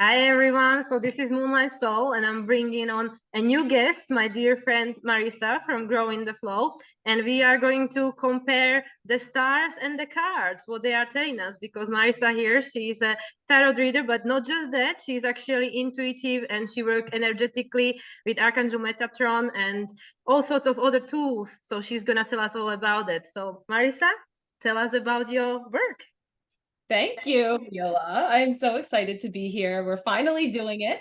Hi everyone, so this is Moonlight Soul and I'm bringing on a new guest, my dear friend Marisa from Growing the Flow, and we are going to compare the stars and the cards, what they are telling us, because Marisa here, she's a tarot reader, but not just that, she's actually intuitive and she works energetically with Archangel Metatron and all sorts of other tools, so she's gonna tell us all about it. So Marisa, tell us about your work. Thank you, Mila. I'm so excited to be here. We're finally doing it.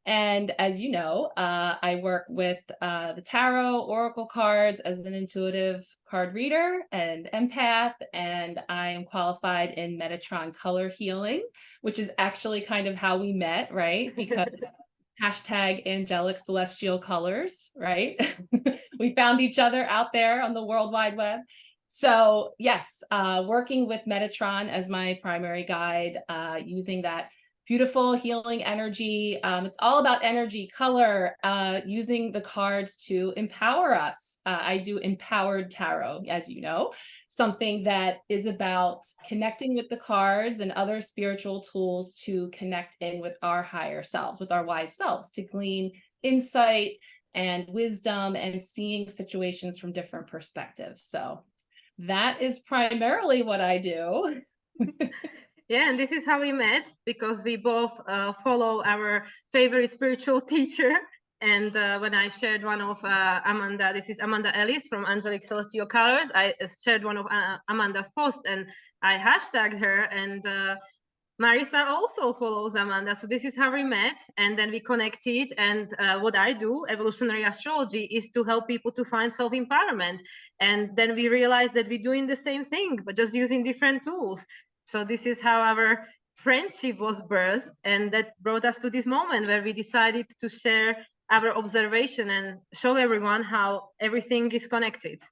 And as you know, I work with the tarot, oracle cards as an intuitive card reader and empath, and I am qualified in Metatron color healing, which is actually kind of how we met, right? Because hashtag angelic celestial colors, right? We found each other out there on the World Wide Web. So yes, working with Metatron as my primary guide, using that beautiful healing energy. It's all about energy, color, using the cards to empower us. I do empowered tarot, as you know, something that is about connecting with the cards and other spiritual tools to connect in with our higher selves, with our wise selves, to glean insight and wisdom and seeing situations from different perspectives. So that is primarily what I do. Yeah, and this is how we met, because we both follow our favorite spiritual teacher. And when I shared one of Amanda, this is Amanda Ellis from Angelic Celestial Colors, I shared one of Amanda's posts and I hashtagged her, and Marisa also follows Amanda. So this is how we met, and then we connected. And what I do, Evolutionary Astrology, is to help people to find self-empowerment. And then we realized that we're doing the same thing, but just using different tools. So this is how our friendship was birthed, and that brought us to this moment where we decided to share our observation and show everyone how everything is connected.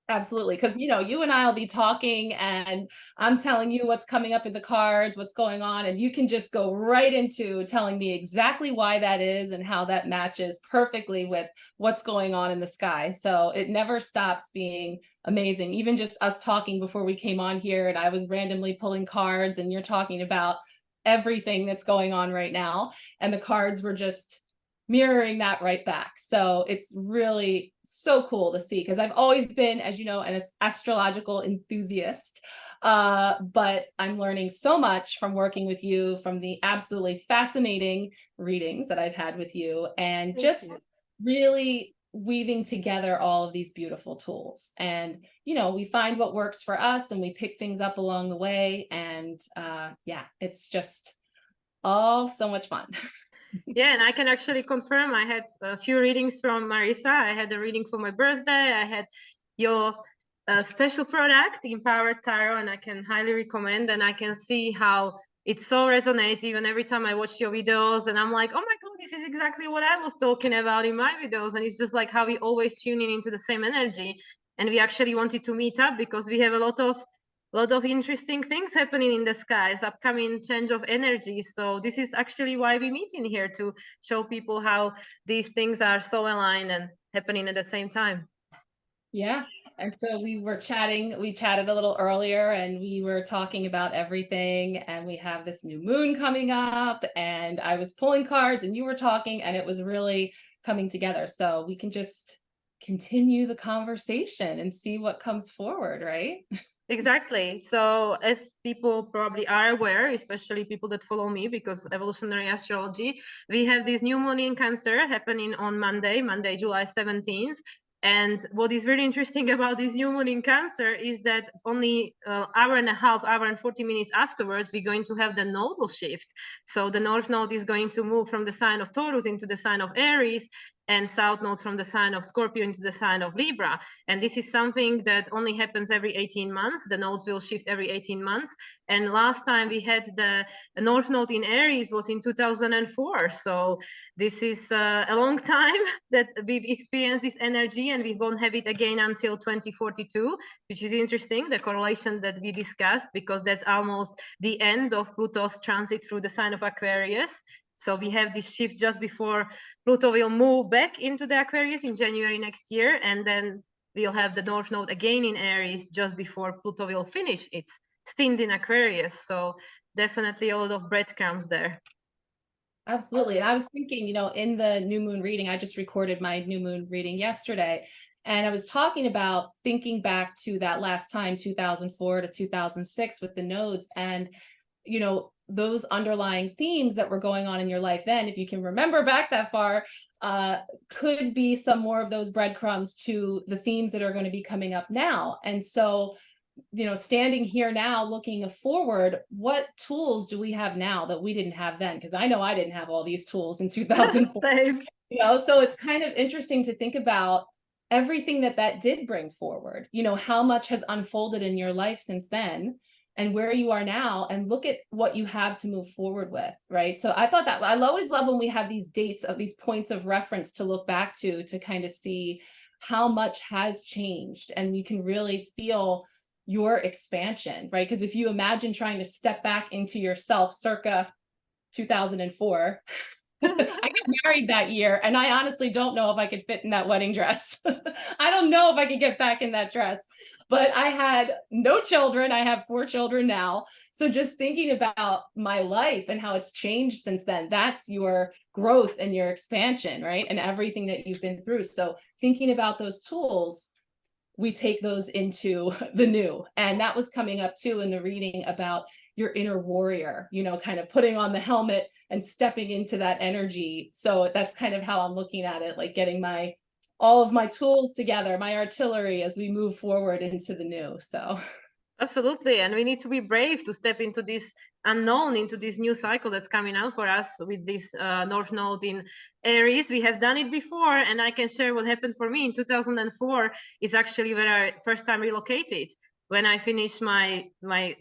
Absolutely. Because, you and I will be talking and I'm telling you what's coming up in the cards, what's going on, and you can just go right into telling me exactly why that is and how that matches perfectly with what's going on in the sky. So it never stops being amazing. Even just us talking before we came on here and I was randomly pulling cards and you're talking about everything that's going on right now. And the cards were just mirroring that right back. So it's really so cool to see, because I've always been, as you know, an astrological enthusiast. But I'm learning so much from working with you, from the absolutely fascinating readings that I've had with you, and just really weaving together all of these beautiful tools. And, we find what works for us and we pick things up along the way. And yeah, it's just all so much fun. Yeah, and I can actually confirm I had a few readings from Marisa. I had a reading for my birthday. I had your special product, the Empowered Tarot, and I can highly recommend. And I can see how it so resonates even every time I watch your videos. And I'm like, oh my God, this is exactly what I was talking about in my videos. And it's just like how we always tune in into the same energy. And we actually wanted to meet up because we have a lot of interesting things happening in the skies, upcoming change of energy. So this is actually why we meet in here, to show people how these things are so aligned and happening at the same time. Yeah. And so we chatted a little earlier and we were talking about everything, and we have this new moon coming up and I was pulling cards and you were talking and it was really coming together. So we can just continue the conversation and see what comes forward, right? Exactly. So as people probably are aware, especially people that follow me, because Evolutionary Astrology, we have this new moon in Cancer happening on Monday, July 17th. And what is really interesting about this new moon in Cancer is that only hour and a half, hour and 40 minutes afterwards, we're going to have the nodal shift. So the North Node is going to move from the sign of Taurus into the sign of Aries, and South Node from the sign of Scorpio into the sign of Libra. And this is something that only happens every 18 months. The nodes will shift every 18 months. And last time we had the North Node in Aries was in 2004. So this is a long time that we've experienced this energy, and we won't have it again until 2042, which is interesting, the correlation that we discussed, because that's almost the end of Pluto's transit through the sign of Aquarius. So we have this shift just before Pluto will move back into the Aquarius in January next year, and then we'll have the North Node again in Aries just before Pluto will finish its stint in Aquarius. So definitely a lot of breadcrumbs there. Absolutely. And I was thinking, you know, in the new moon reading, I just recorded my new moon reading yesterday. And I was talking about thinking back to that last time, 2004 to 2006 with the nodes. And, you know, those underlying themes that were going on in your life then, if you can remember back that far, could be some more of those breadcrumbs to the themes that are going to be coming up now. And so, you know, standing here now, looking forward, what tools do we have now that we didn't have then? Because I know I didn't have all these tools in 2004. Same. You know, so it's kind of interesting to think about everything that that did bring forward, you know, how much has unfolded in your life since then and where you are now, and look at what you have to move forward with, right? So I thought that I always love when we have these dates of these points of reference to look back to kind of see how much has changed, and you can really feel your expansion, right? Because if you imagine trying to step back into yourself circa 2004, I got married that year, and I honestly don't know if I could fit in that wedding dress. I don't know if I could get back in that dress, but I had no children. I have 4 children now. So just thinking about my life and how it's changed since then, that's your growth and your expansion, right? And everything that you've been through. So thinking about those tools, we take those into the new. And that was coming up too in the reading about your inner warrior, you know, kind of putting on the helmet and stepping into that energy. So that's kind of how I'm looking at it, like getting all of my tools together, my artillery, as we move forward into the new. So Absolutely. And we need to be brave to step into this unknown, into this new cycle that's coming out for us with this North Node in Aries. We have done it before, and I can share what happened for me in 2004 is actually where I first time relocated. When I finished my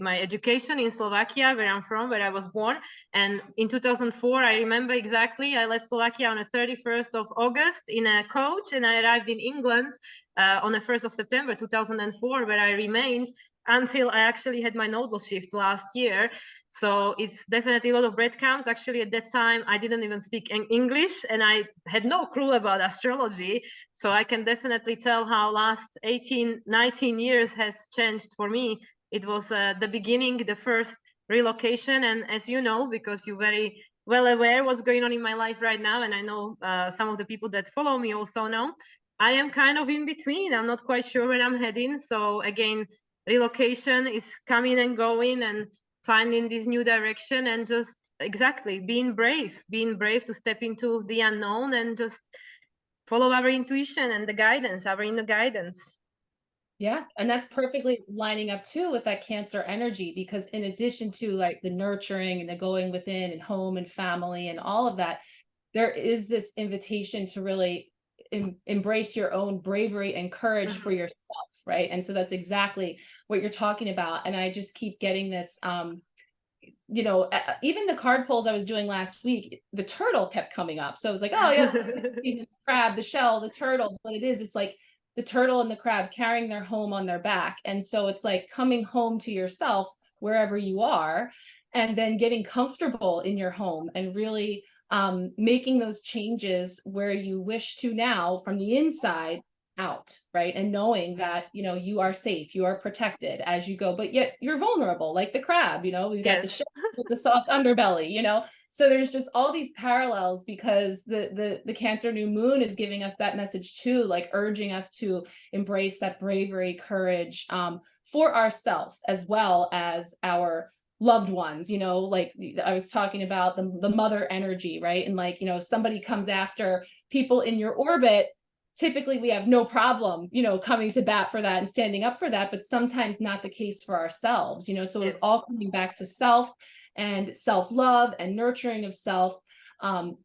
education in Slovakia, where I'm from, where I was born. And in 2004, I remember exactly, I left Slovakia on the 31st of August in a coach, and I arrived in England on the 1st of September 2004, where I remained until I actually had my nodal shift last year. So it's definitely a lot of breadcrumbs. Actually, at that time, I didn't even speak English, and I had no clue about astrology. So I can definitely tell how last 18, 19 years has changed for me. It was the beginning, the first relocation. And as you know, because you're very well aware what's going on in my life right now, and I know some of the people that follow me also know, I am kind of in between. I'm not quite sure where I'm heading. So again, relocation is coming and going, and finding this new direction, and just exactly being brave to step into the unknown and just follow our intuition and the guidance, our inner guidance. yeah, and that's perfectly lining up too with that Cancer energy, because in addition to like the nurturing and the going within and home and family and all of that, there is this invitation to really embrace your own bravery and courage for yourself, right? And so that's exactly what you're talking about. And I just keep getting this, you know, even the card pulls I was doing last week, the turtle kept coming up. So I was like, oh yeah, it's the crab, the shell, the turtle. But it's like the turtle and the crab carrying their home on their back. And so it's like coming home to yourself wherever you are, and then getting comfortable in your home and really making those changes where you wish to now from the inside out, right? And knowing that, you know, you are safe, you are protected as you go, but yet you're vulnerable, like the crab, you know, we got the shell with the soft underbelly, you know. So there's just all these parallels, because the Cancer new moon is giving us that message too, like urging us to embrace that bravery, courage for ourselves as well as our loved ones, you know, like I was talking about the mother energy, right? And like, you know, somebody comes after people in your orbit, typically we have no problem, you know, coming to bat for that and standing up for that, but sometimes not the case for ourselves, you know. So it's all coming back to self and self-love and nurturing of self,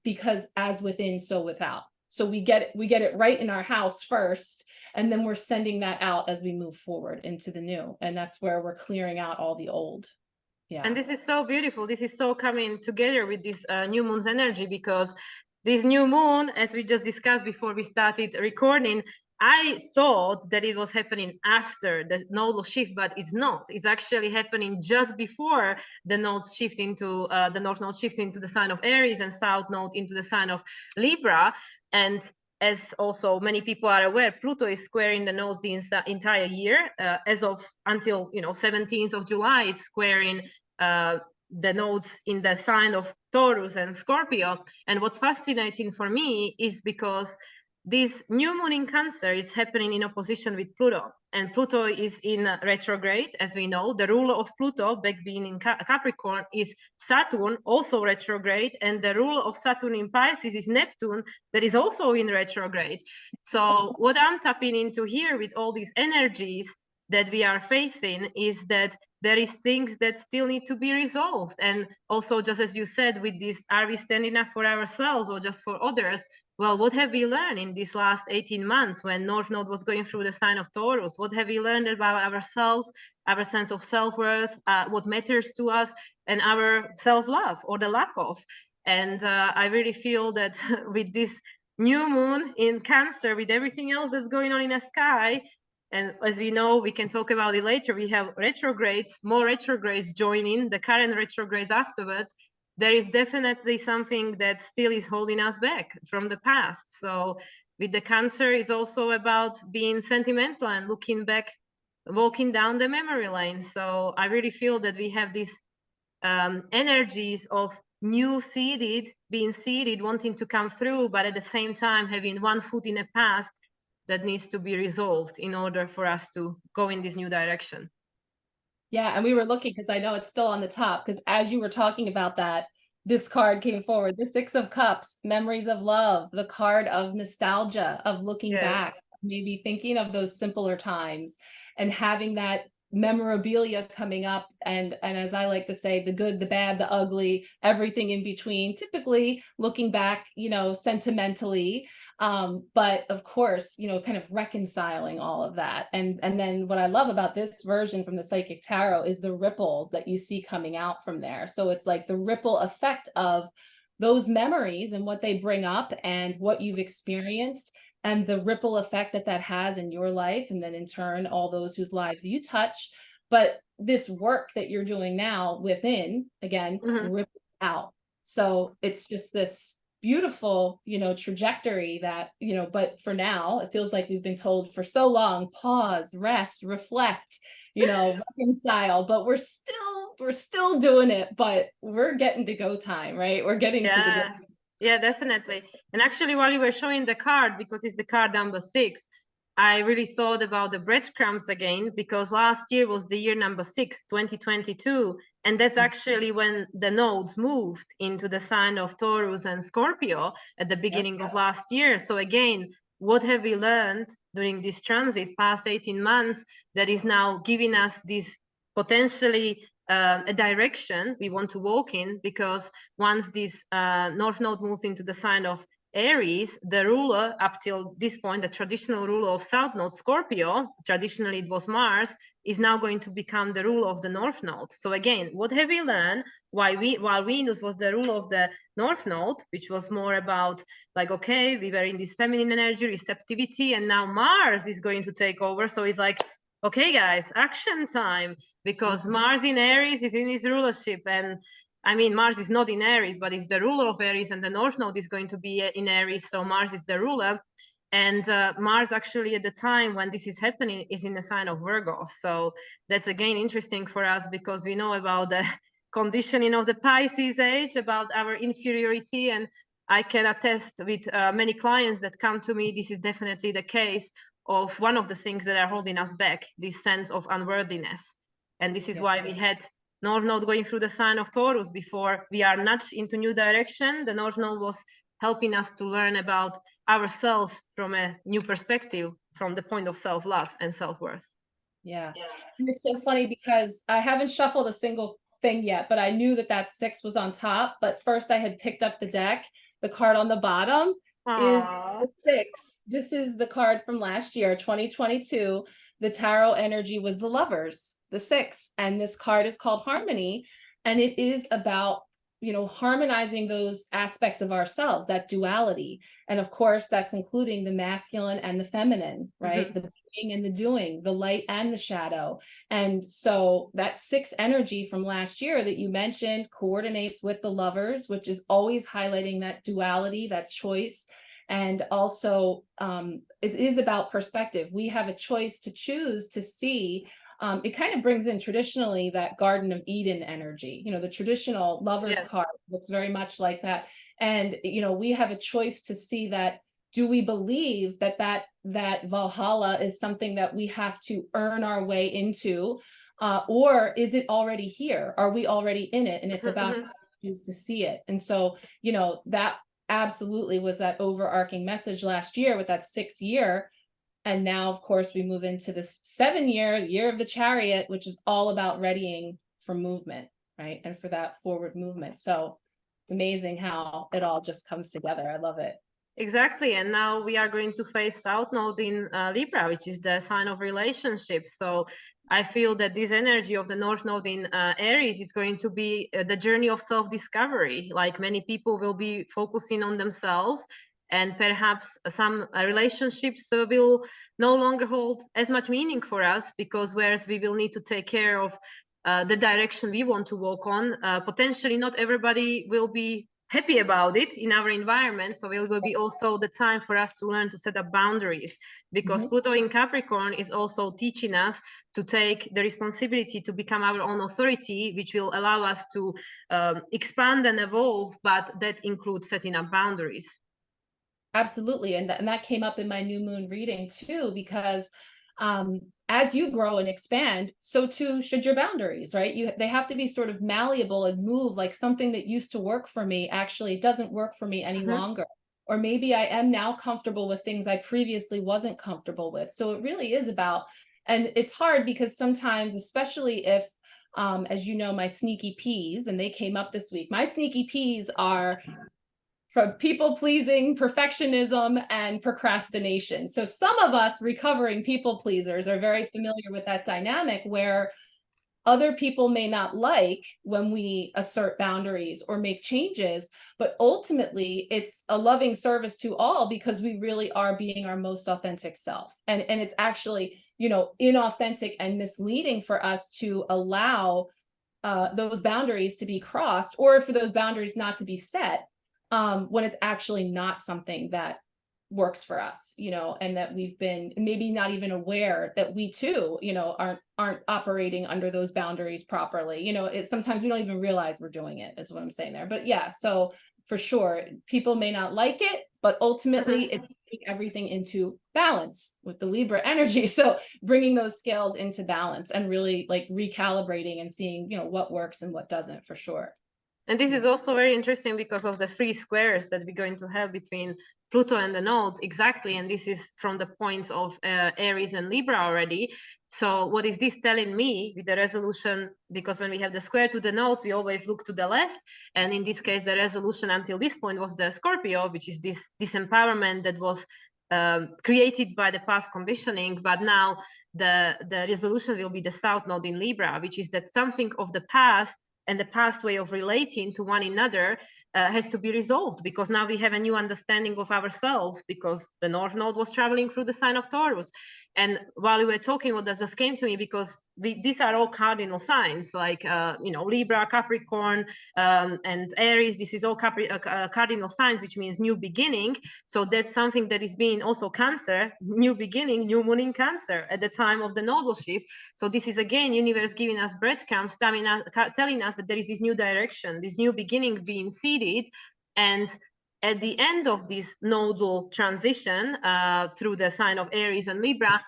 because as within, so without. So we get it right in our house first, and then we're sending that out as we move forward into the new. And that's where we're clearing out all the old. Yeah. And this is so beautiful. This is so coming together with this new moon's energy, because this new moon, as we just discussed before we started recording, I thought that it was happening after the nodal shift, but it's not. It's actually happening just before the nodes shift into the north node shifts into the sign of Aries and south node into the sign of Libra. And as also many people are aware, Pluto is squaring the nodes the entire year, as of until 17th of July. It's squaring the nodes in the sign of Taurus and Scorpio. And what's fascinating for me is because this new moon in Cancer is happening in opposition with Pluto, and Pluto is in retrograde, as we know. The ruler of Pluto, back being in Capricorn, is Saturn, also retrograde, and the ruler of Saturn in Pisces is Neptune, that is also in retrograde. So what I'm tapping into here with all these energies that we are facing is that there is things that still need to be resolved. And also, just as you said, with this, are we standing up for ourselves or just for others? Well, what have we learned in these last 18 months when North Node was going through the sign of Taurus? What have we learned about ourselves, our sense of self-worth, what matters to us, and our self-love or the lack of? And I really feel that with this new moon in Cancer, with everything else that's going on in the sky, and as we know, we can talk about it later, we have retrogrades, more retrogrades joining, the current retrogrades afterwards. There is definitely something that still is holding us back from the past. So with the Cancer, is also about being sentimental and looking back, walking down the memory lane. So I really feel that we have these energies of new seeded, being seeded, wanting to come through, but at the same time having one foot in the past that needs to be resolved in order for us to go in this new direction. Yeah, and we were looking, because I know it's still on the top, because as you were talking about that, this card came forward, the Six of Cups, memories of love, the card of nostalgia, of looking back, maybe thinking of those simpler times and having that memorabilia coming up, and as I like to say, the good, the bad, the ugly, everything in between, typically looking back, you know, sentimentally, but of course, you know, kind of reconciling all of that. And then what I love about this version from the Psychic Tarot is the ripples that you see coming out from there. So it's like the ripple effect of those memories and what they bring up and what you've experienced, and the ripple effect that that has in your life, and then in turn all those whose lives you touch. But this work that you're doing now within, again, ripple out. So it's just this beautiful, you know, trajectory that, you know, but for now it feels like we've been told for so long, pause, rest, reflect, you know, reconcile, but we're still doing it, but we're getting to go time, right? We're getting to the go. Yeah, definitely. And actually, while you were showing the card, because it's the card number 6, I really thought about the breadcrumbs again, because last year was the year number 6, 2022. And that's actually when the nodes moved into the sign of Taurus and Scorpio at the beginning of last year. So again, what have we learned during this transit past 18 months that is now giving us this potentially a direction we want to walk in? Because once this North Node moves into the sign of Aries, the ruler up till this point, the traditional ruler of South Node, Scorpio, traditionally it was Mars, is now going to become the ruler of the North Node. So again, what have we learned? While Venus was the ruler of the North Node, which was more about like, okay, we were in this feminine energy, receptivity, and now Mars is going to take over. So it's like, okay, guys, action time, because Mars in Aries is in his rulership. And I mean, Mars is not in Aries, but it's the ruler of Aries, and the North Node is going to be in Aries. So Mars is the ruler. And Mars actually at the time when this is happening is in the sign of Virgo. So that's again interesting for us, because we know about the conditioning of the Pisces age, about our inferiority. And I can attest with many clients that come to me, this is definitely the case of one of the things that are holding us back, this sense of unworthiness. And this is why we had North Node going through the sign of Taurus before we are nudged into new direction. The North Node was helping us to learn about ourselves from a new perspective, from the point of self-love and self-worth. Yeah. And it's so funny because I haven't shuffled a single thing yet, but I knew that that 6 was on top. But first I had picked up the deck. The card on the bottom is the 6. This is the card from last year, 2022. The tarot energy was the Lovers, the 6. And this card is called Harmony. And it is about, you know, harmonizing those aspects of ourselves, that duality. And of course, that's including the masculine and the feminine, right? The being and the doing, the light and the shadow. And so that 6 energy from last year that you mentioned coordinates with the Lovers, which is always highlighting that duality, that choice. And also it is about perspective. We have a choice to choose to see it kind of brings in traditionally that Garden of Eden energy. You know, the traditional lover's Yes. card looks very much like that. And, you know, we have a choice to see that. Do we believe that that Valhalla is something that we have to earn our way into? Or is it already here? Are we already in it? And it's about how we choose to see it. And so, you know, that absolutely was that overarching message last year with that 6th year. And now, of course, we move into this 7-year of the chariot, which is all about readying for movement, right? And for that forward movement. So it's amazing how it all just comes together. I love it. Exactly. And now we are going to face South Node in Libra, which is the sign of relationships. So I feel that this energy of the North Node in Aries is going to be the journey of self-discovery. Like many people will be focusing on themselves, and perhaps some relationships will no longer hold as much meaning for us, because whereas we will need to take care of the direction we want to walk on, potentially not everybody will be happy about it in our environment. So it will be also the time for us to learn to set up boundaries, because Pluto in Capricorn is also teaching us to take the responsibility to become our own authority, which will allow us to expand and evolve, but that includes setting up boundaries. Absolutely. And that came up in my new moon reading too, because as you grow and expand, so too should your boundaries, right? They have to be sort of malleable and move. Like something that used to work for me actually doesn't work for me any longer. Or maybe I am now comfortable with things I previously wasn't comfortable with. So it really is about, and it's hard because sometimes, especially if, as you know, my sneaky peas, and they came up this week, my sneaky peas are from people pleasing, perfectionism, and procrastination. So some of us recovering people pleasers are very familiar with that dynamic where other people may not like when we assert boundaries or make changes, but ultimately it's a loving service to all because we really are being our most authentic self. And it's actually, you know, inauthentic and misleading for us to allow those boundaries to be crossed, or for those boundaries not to be set, when it's actually not something that works for us, you know, and that we've been maybe not even aware that we too, you know, aren't operating under those boundaries properly. You know, it's sometimes we don't even realize we're doing it, is what I'm saying there. But yeah, so for sure, people may not like it, but ultimately it's bringing everything into balance with the Libra energy. So bringing those scales into balance and really like recalibrating and seeing, you know, what works and what doesn't, for sure. And this is also very interesting because of the 3 squares that we're going to have between Pluto and the nodes. Exactly. And this is from the points of Aries and Libra already. So what is this telling me with the resolution? Because when we have the square to the nodes, we always look to the left. And in this case, the resolution until this point was the Scorpio, which is this empowerment that was created by the past conditioning. But now the resolution will be the South Node in Libra, which is that something of the past and the past way of relating to one another has to be resolved, because now we have a new understanding of ourselves, because the North Node was traveling through the sign of Taurus. And while we were talking, what just came to me, because these are all cardinal signs, like, you know, Libra, Capricorn, and Aries, this is all cardinal signs, which means new beginning. So that's something that is being also Cancer, new beginning, new moon in Cancer at the time of the nodal shift. So this is again, universe giving us breadcrumbs, telling us that there is this new direction, this new beginning being seeded. And at the end of this nodal transition through the sign of Aries and Libra,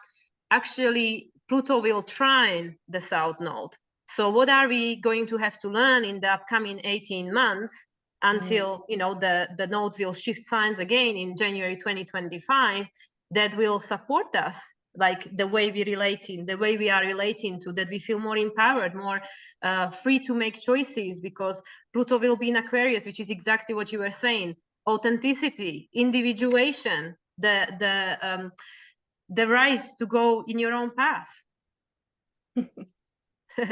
actually Pluto will trine the South Node. So what are we going to have to learn in the upcoming 18 months until, you know, the nodes will shift signs again in January 2025, that will support us, like the way we relating, the way we are relating to, that we feel more empowered, more free to make choices, because Pluto will be in Aquarius, which is exactly what you were saying: authenticity, individuation, the right to go in your own path.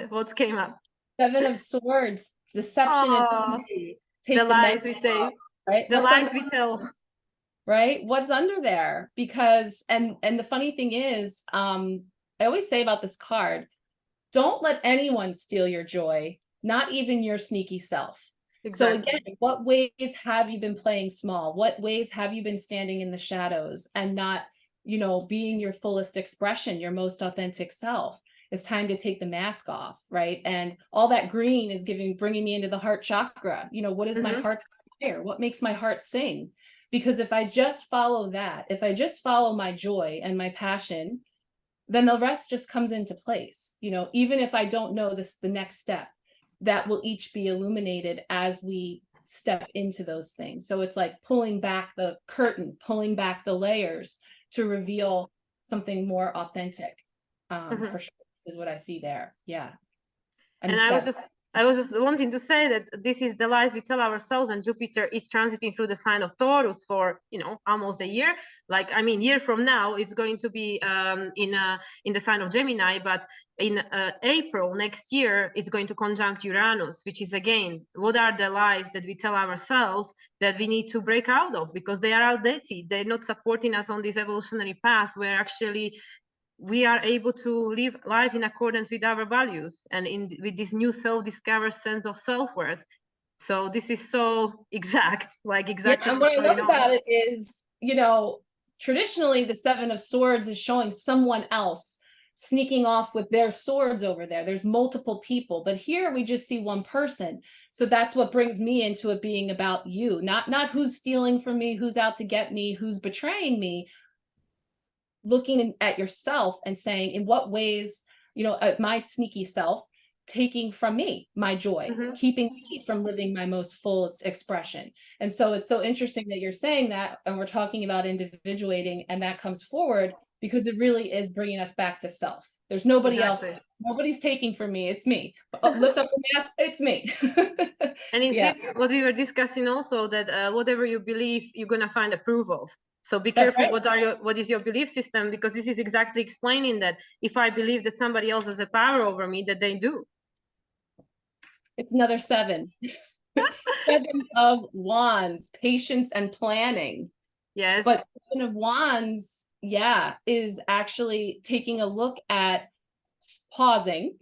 What came up? 7 of Swords, deception, and take the lies we take, right? The lies we tell. Right? What's under there? Because, and the funny thing is, I always say about this card, don't let anyone steal your joy, not even your sneaky self. Exactly. So again, what ways have you been playing small? What ways have you been standing in the shadows and not, you know, being your fullest expression, your most authentic self? It's time to take the mask off, right? And all that green is bringing me into the heart chakra. You know, what is my heart's desire? What makes my heart sing? Because if I just follow that, if I just follow my joy and my passion, then the rest just comes into place. You know, even if I don't know the next step, that will each be illuminated as we step into those things. So it's like pulling back the curtain, pulling back the layers to reveal something more authentic, for sure, is what I see there. Yeah. And I was just wanting to say that this is the lies we tell ourselves, and Jupiter is transiting through the sign of Taurus for, you know, almost a year. Like, I mean, year from now is going to be in the sign of Gemini, but in April next year, it's going to conjunct Uranus, which is, again, what are the lies that we tell ourselves that we need to break out of, because they are outdated. They're not supporting us on this evolutionary path where actually we are able to live life in accordance with our values and with this new self-discovered sense of self-worth. So this is so exact, like exactly. Yeah, and what I love about it is, you know, traditionally the Seven of Swords is showing someone else sneaking off with their swords over there. There's multiple people, but here we just see one person. So that's what brings me into it being about you, not who's stealing from me, who's out to get me, who's betraying me. Looking at yourself and saying, in what ways, you know, as my sneaky self, taking from me my joy, keeping me from living my most fullest expression. And so it's so interesting that you're saying that, and we're talking about individuating, and that comes forward because it really is bringing us back to self. There's nobody else. Nobody's taking from me. It's me. Lift up the mask. It's me. And is this what we were discussing also, that whatever you believe, you're going to find a proof of. So be careful. What is your belief system? Because this is exactly explaining that if I believe that somebody else has a power over me, that they do. It's another 7. 7 of Wands, patience and planning. Yes. But 7 of Wands, yeah, is actually taking a look at pausing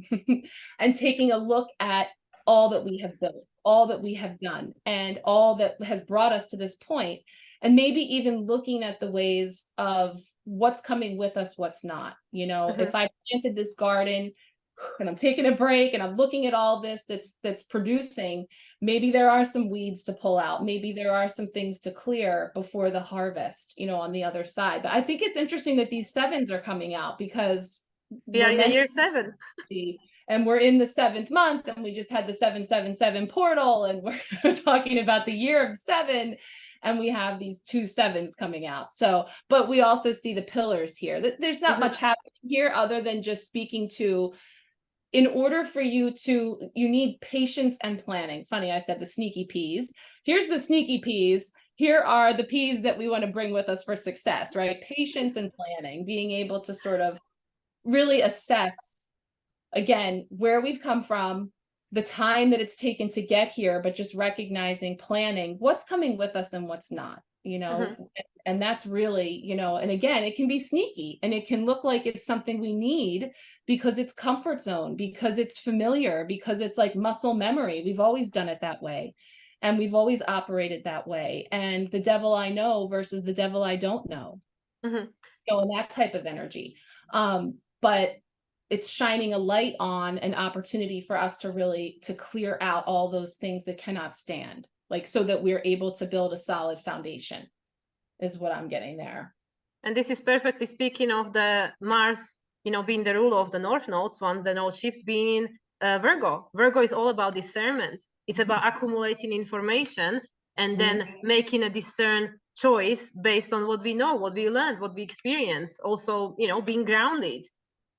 and taking a look at all that we have built, all that we have done, and all that has brought us to this point. And maybe even looking at the ways of what's coming with us, what's not. You know, if I planted this garden and I'm taking a break and I'm looking at all this that's producing, maybe there are some weeds to pull out. Maybe there are some things to clear before the harvest, you know, on the other side. But I think it's interesting that these 7s are coming out, because we are in year 7. And we're in the 7th month, and we just had the 777 portal, and we're talking about the year of 7. And we have these 2 7s coming out. So, but we also see the pillars here. There's not much happening here other than just speaking to, in order for you need patience and planning. Funny, I said the sneaky peas. Here's the sneaky peas. Here are the peas that we want to bring with us for success, right? Patience and planning, being able to sort of really assess, again, where we've come from, the time that it's taken to get here, but just recognizing, planning what's coming with us and what's not, you know. And that's really, you know, and again, it can be sneaky and it can look like it's something we need because it's comfort zone, because it's familiar, because it's like muscle memory. We've always done it that way, and we've always operated that way. And the devil I know versus the devil I don't know, you know, and that type of energy. But it's shining a light on an opportunity for us to really clear out all those things that cannot stand, like, so that we're able to build a solid foundation, is what I'm getting there. And this is perfectly speaking of the Mars, you know, being the ruler of the North Nodes, one the node shift being Virgo. Virgo is all about discernment. It's about accumulating information and then making a discerned choice based on what we know, what we learned, what we experience. Also, you know, being grounded.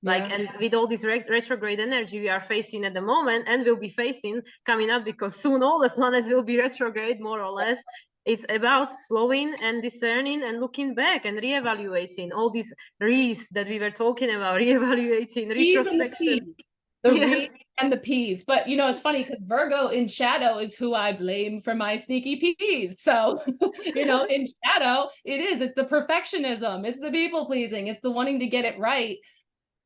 Like, and with all this retrograde energy we are facing at the moment, and will be facing coming up, because soon all the planets will be retrograde, more or less. It's about slowing and discerning and looking back and reevaluating all these re's that we were talking about, reevaluating, retrospection. The re's and the P's. But, you know, it's funny because Virgo in shadow is who I blame for my sneaky P's. So, you know, in shadow, it's the perfectionism, it's the people pleasing, it's the wanting to get it right,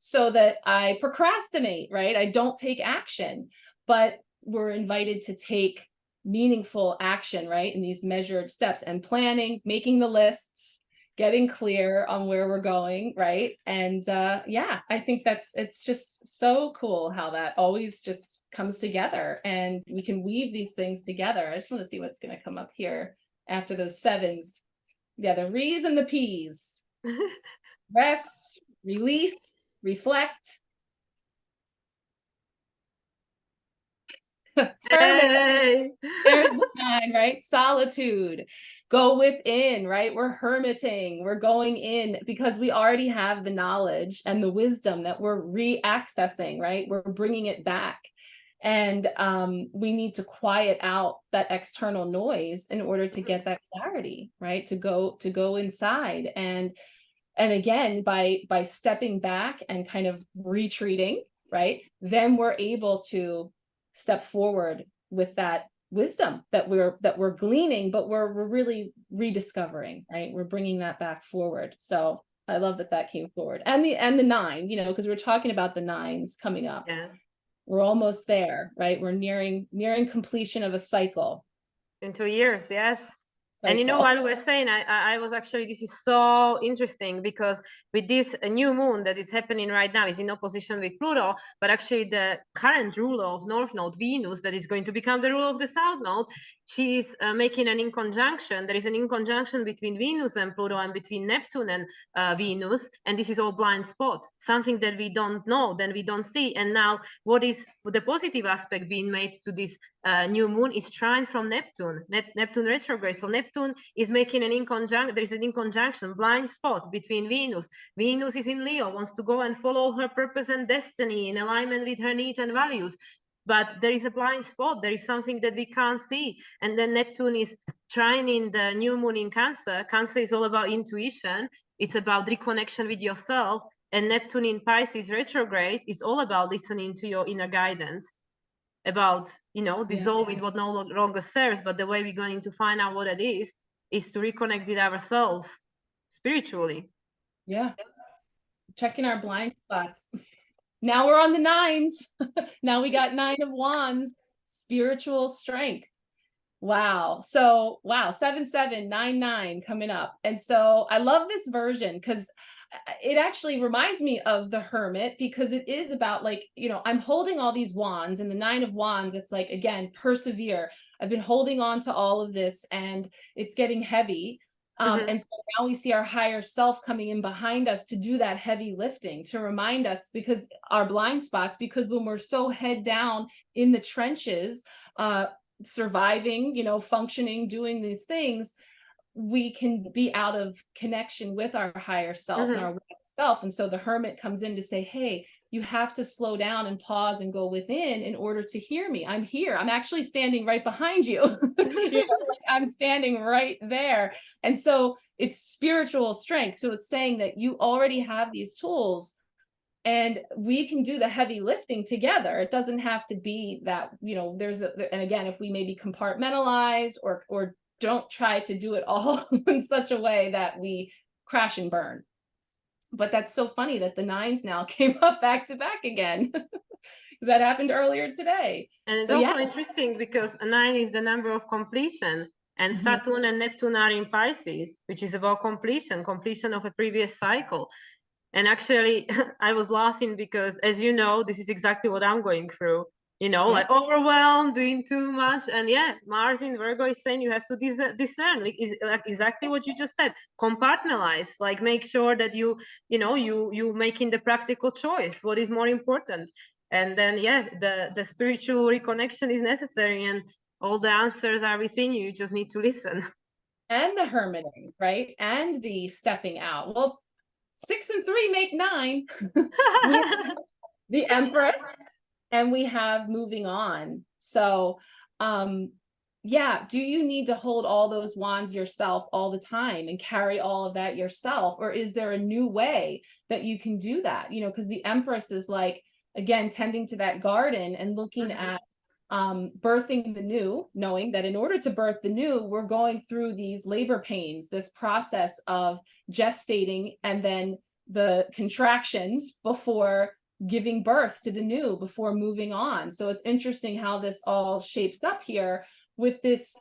so that I procrastinate, right? I don't take action, but we're invited to take meaningful action, right? In these measured steps and planning, making the lists, getting clear on where we're going, right? And yeah, I think it's just so cool how that always just comes together and we can weave these things together. I just want to see what's going to come up here after those sevens. Yeah, the Re's and the P's. Rest, release, reflect. Hey. There's the 9, right? Solitude. Go within, right? We're hermiting. We're going in because we already have the knowledge and the wisdom that we're re-accessing, right? We're bringing it back. And we need to quiet out that external noise in order to get that clarity, right? To go inside. And again, by stepping back and kind of retreating, right? Then we're able to step forward with that wisdom that we're gleaning, but we're really rediscovering, right? We're bringing that back forward. So I love that came forward. And the 9, you know, because we're talking about the 9s coming up. Yeah. We're almost there, right? We're nearing completion of a cycle. In 2 years, yes. And you know, while we were saying, I was actually, this is so interesting because with this new moon that is happening right now is in opposition with Pluto, but actually the current ruler of North Node, Venus, that is going to become the ruler of the South Node, she is making an inconjunction. There is an inconjunction between Venus and Pluto and between Neptune and Venus. And this is all blind spot, something that we don't know, then we don't see. And now what is the positive aspect being made to this new moon is trine from Neptune, Neptune retrograde. So Neptune is making an inconjunction, there is an inconjunction, blind spot between Venus. Venus is in Leo, wants to go and follow her purpose and destiny in alignment with her needs and values. But there is a blind spot, there is something that we can't see. And then Neptune is trining the new moon in Cancer. Cancer is all about intuition. It's about reconnection with yourself. And Neptune in Pisces retrograde is all about listening to your inner guidance, about, you know, dissolving what no longer serves. But the way we're going to find out what it is to reconnect with ourselves spiritually. Yeah. Checking our blind spots. Now we're on the 9s. Now we got 9 of Wands, spiritual strength. Wow. So, wow, 7-7-9-9 coming up. And so I love this version because it actually reminds me of the Hermit, because it is about, like, you know, I'm holding all these wands, and the 9 of Wands, it's like, again, persevere. I've been holding on to all of this and it's getting heavy. And so now we see our higher self coming in behind us to do that heavy lifting, to remind us, because our blind spots, because when we're so head down in the trenches, surviving, you know, functioning, doing these things, we can be out of connection with our higher self and our self. And so the Hermit comes in to say, hey, you have to slow down and pause and go within in order to hear me. I'm here. I'm actually standing right behind you. You know, like, I'm standing right there. And so it's spiritual strength. So it's saying that you already have these tools and we can do the heavy lifting together. It doesn't have to be that, you know, and again, if we maybe compartmentalize or don't try to do it all in such a way that we crash and burn. But that's so funny that the 9s now came up back to back again. That happened earlier today. And it's also interesting because a 9 is the number of completion, and Saturn and Neptune are in Pisces, which is about completion of a previous cycle. And actually, I was laughing because, as you know, this is exactly what I'm going through. You know, like overwhelmed, doing too much. And yeah, Mars in Virgo is saying you have to discern, like exactly what you just said, compartmentalize, like make sure that you making the practical choice, what is more important. And then, yeah, the spiritual reconnection is necessary and all the answers are within you. You just need to listen. And the hermiting, right? And the stepping out. Well, 6 and 3 make 9. The Empress. And we have moving on. So, yeah, do you need to hold all those wands yourself all the time and carry all of that yourself? Or is there a new way that you can do that? You know, because the Empress is like, again, tending to that garden and looking at birthing the new, knowing that in order to birth the new, we're going through these labor pains, this process of gestating and then the contractions before giving birth to the new, before moving on. So it's interesting how this all shapes up here with this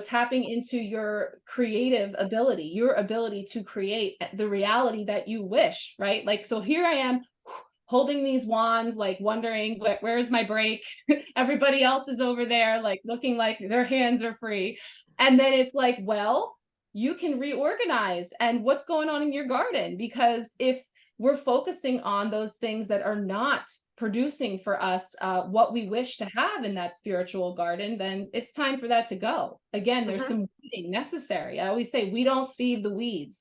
tapping into your creative ability, your ability to create the reality that you wish, right? Like, so here I am holding these wands, like wondering where's my break? Everybody else is over there, like looking like their hands are free. And then it's like, well, you can reorganize. And what's going on in your garden? Because if we're focusing on those things that are not producing for us what we wish to have in that spiritual garden, then it's time for that to go. Again, there's some weeding necessary. I always say we don't feed the weeds.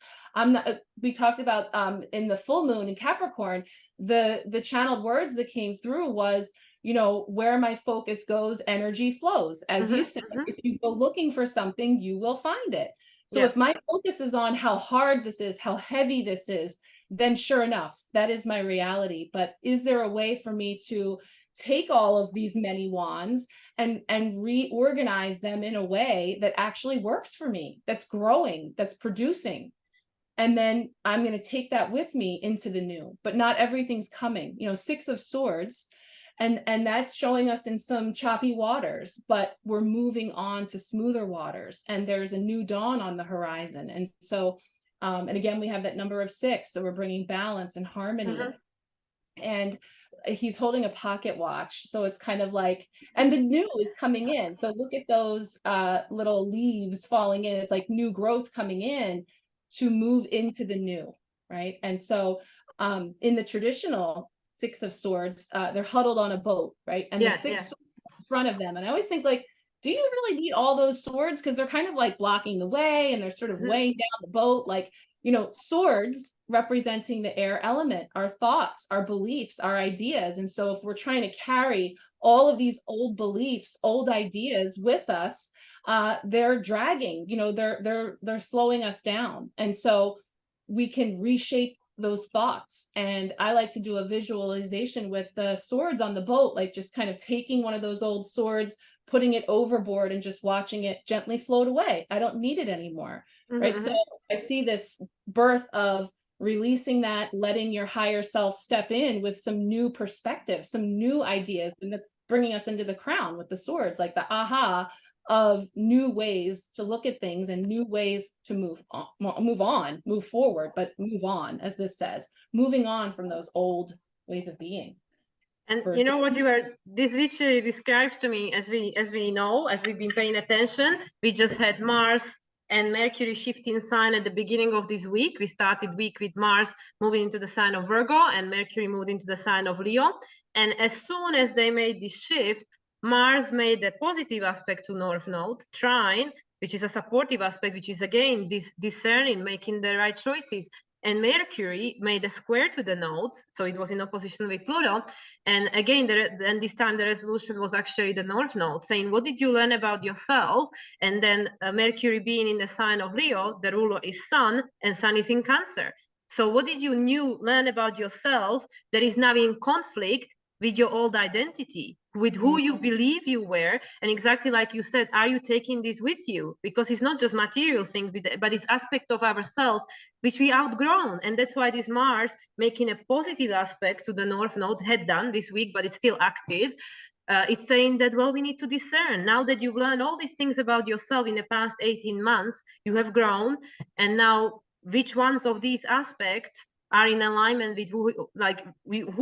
We talked about in the full moon in Capricorn, the channeled words that came through was, where my focus goes, energy flows. As you said, if you go looking for something, you will find it. So if my focus is on how hard this is, how heavy this is, then sure enough, that is my reality. But is there a way for me to take all of these many wands and reorganize them in a way that actually works for me, that's growing, that's producing? And then I'm going to take that with me into the new, but not everything's coming, 6 of Swords. And that's showing us in some choppy waters, but we're moving on to smoother waters, and there's a new dawn on the horizon. And so, and again, we have that number of 6. So we're bringing balance and harmony. And he's holding a pocket watch. So it's kind of like, and the new is coming in. So look at those little leaves falling in. It's like new growth coming in to move into the new, right? And so in the traditional 6 of Swords, they're huddled on a boat, right? And the 6 swords in front of them. And I always think, like, do you really need all those swords? Because they're kind of like blocking the way, and they're sort of weighing down the boat. Like, swords representing the air element, our thoughts, our beliefs, our ideas. And so if we're trying to carry all of these old beliefs, old ideas with us, they're dragging, they're slowing us down. And so we can reshape those thoughts. And I like to do a visualization with the swords on the boat, like just kind of taking one of those old swords, putting it overboard, and just watching it gently float away. I don't need it anymore. Right. So I see this birth of releasing that, letting your higher self step in with some new perspective, some new ideas. And that's bringing us into the crown with the swords, like the aha of new ways to look at things and new ways to move forward, but move on, as this says, moving on from those old ways of being. And this literally describes to me, as we know, as we've been paying attention, we just had Mars and Mercury shifting sign at the beginning of this week. We started week with Mars moving into the sign of Virgo, and Mercury moved into the sign of Leo. And as soon as they made this shift, Mars made a positive aspect to North Node, trine, which is a supportive aspect, which is again this discerning, making the right choices. And Mercury made a square to the nodes, so it was in opposition with Pluto. And again, and this time the resolution was actually the North Node, saying, what did you learn about yourself? And then Mercury being in the sign of Leo, the ruler is Sun, and Sun is in Cancer. So what did you learn about yourself that is now in conflict with your old identity, with who you believe you were? And exactly like you said, are you taking this with you? Because it's not just material things, but it's aspect of ourselves which we outgrown. And that's why this Mars making a positive aspect to the North Node had done this week, but it's still active. It's saying that, well, we need to discern. Now that you've learned all these things about yourself in the past 18 months, you have grown. And now which ones of these aspects are in alignment with who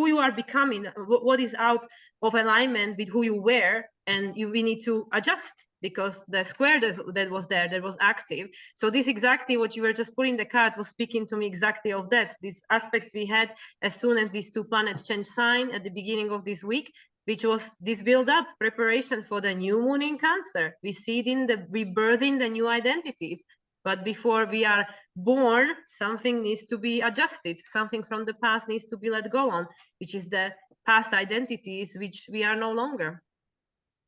you are becoming, what is out of alignment with who you were, and we need to adjust, because the square that was there, that was active. So this exactly what you were just putting the cards was speaking to me exactly of that. These aspects we had as soon as these 2 planets changed sign at the beginning of this week, which was this build-up preparation for the new moon in Cancer. We see it in the rebirthing the new identities. But before we are born, something needs to be adjusted. Something from the past needs to be let go on, which is the past identities, which we are no longer.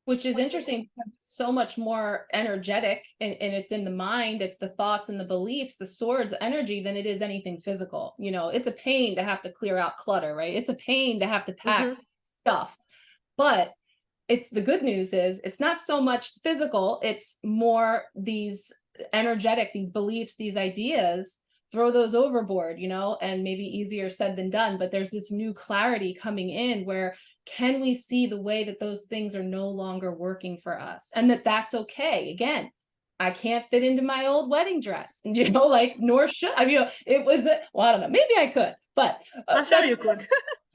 Which is interesting, because it's so much more energetic, and it's in the mind, it's the thoughts and the beliefs, the swords energy, than it is anything physical. It's a pain to have to clear out clutter, right? It's a pain to have to pack stuff. But it's the good news is it's not so much physical, it's more these energetic, these beliefs, these ideas. Throw those overboard, and maybe easier said than done, but there's this new clarity coming in where can we see the way that those things are no longer working for us, and that's okay. Again, I can't fit into my old wedding dress, and like, nor should I. It was well, I don't know, maybe I could, but I'm sure you could.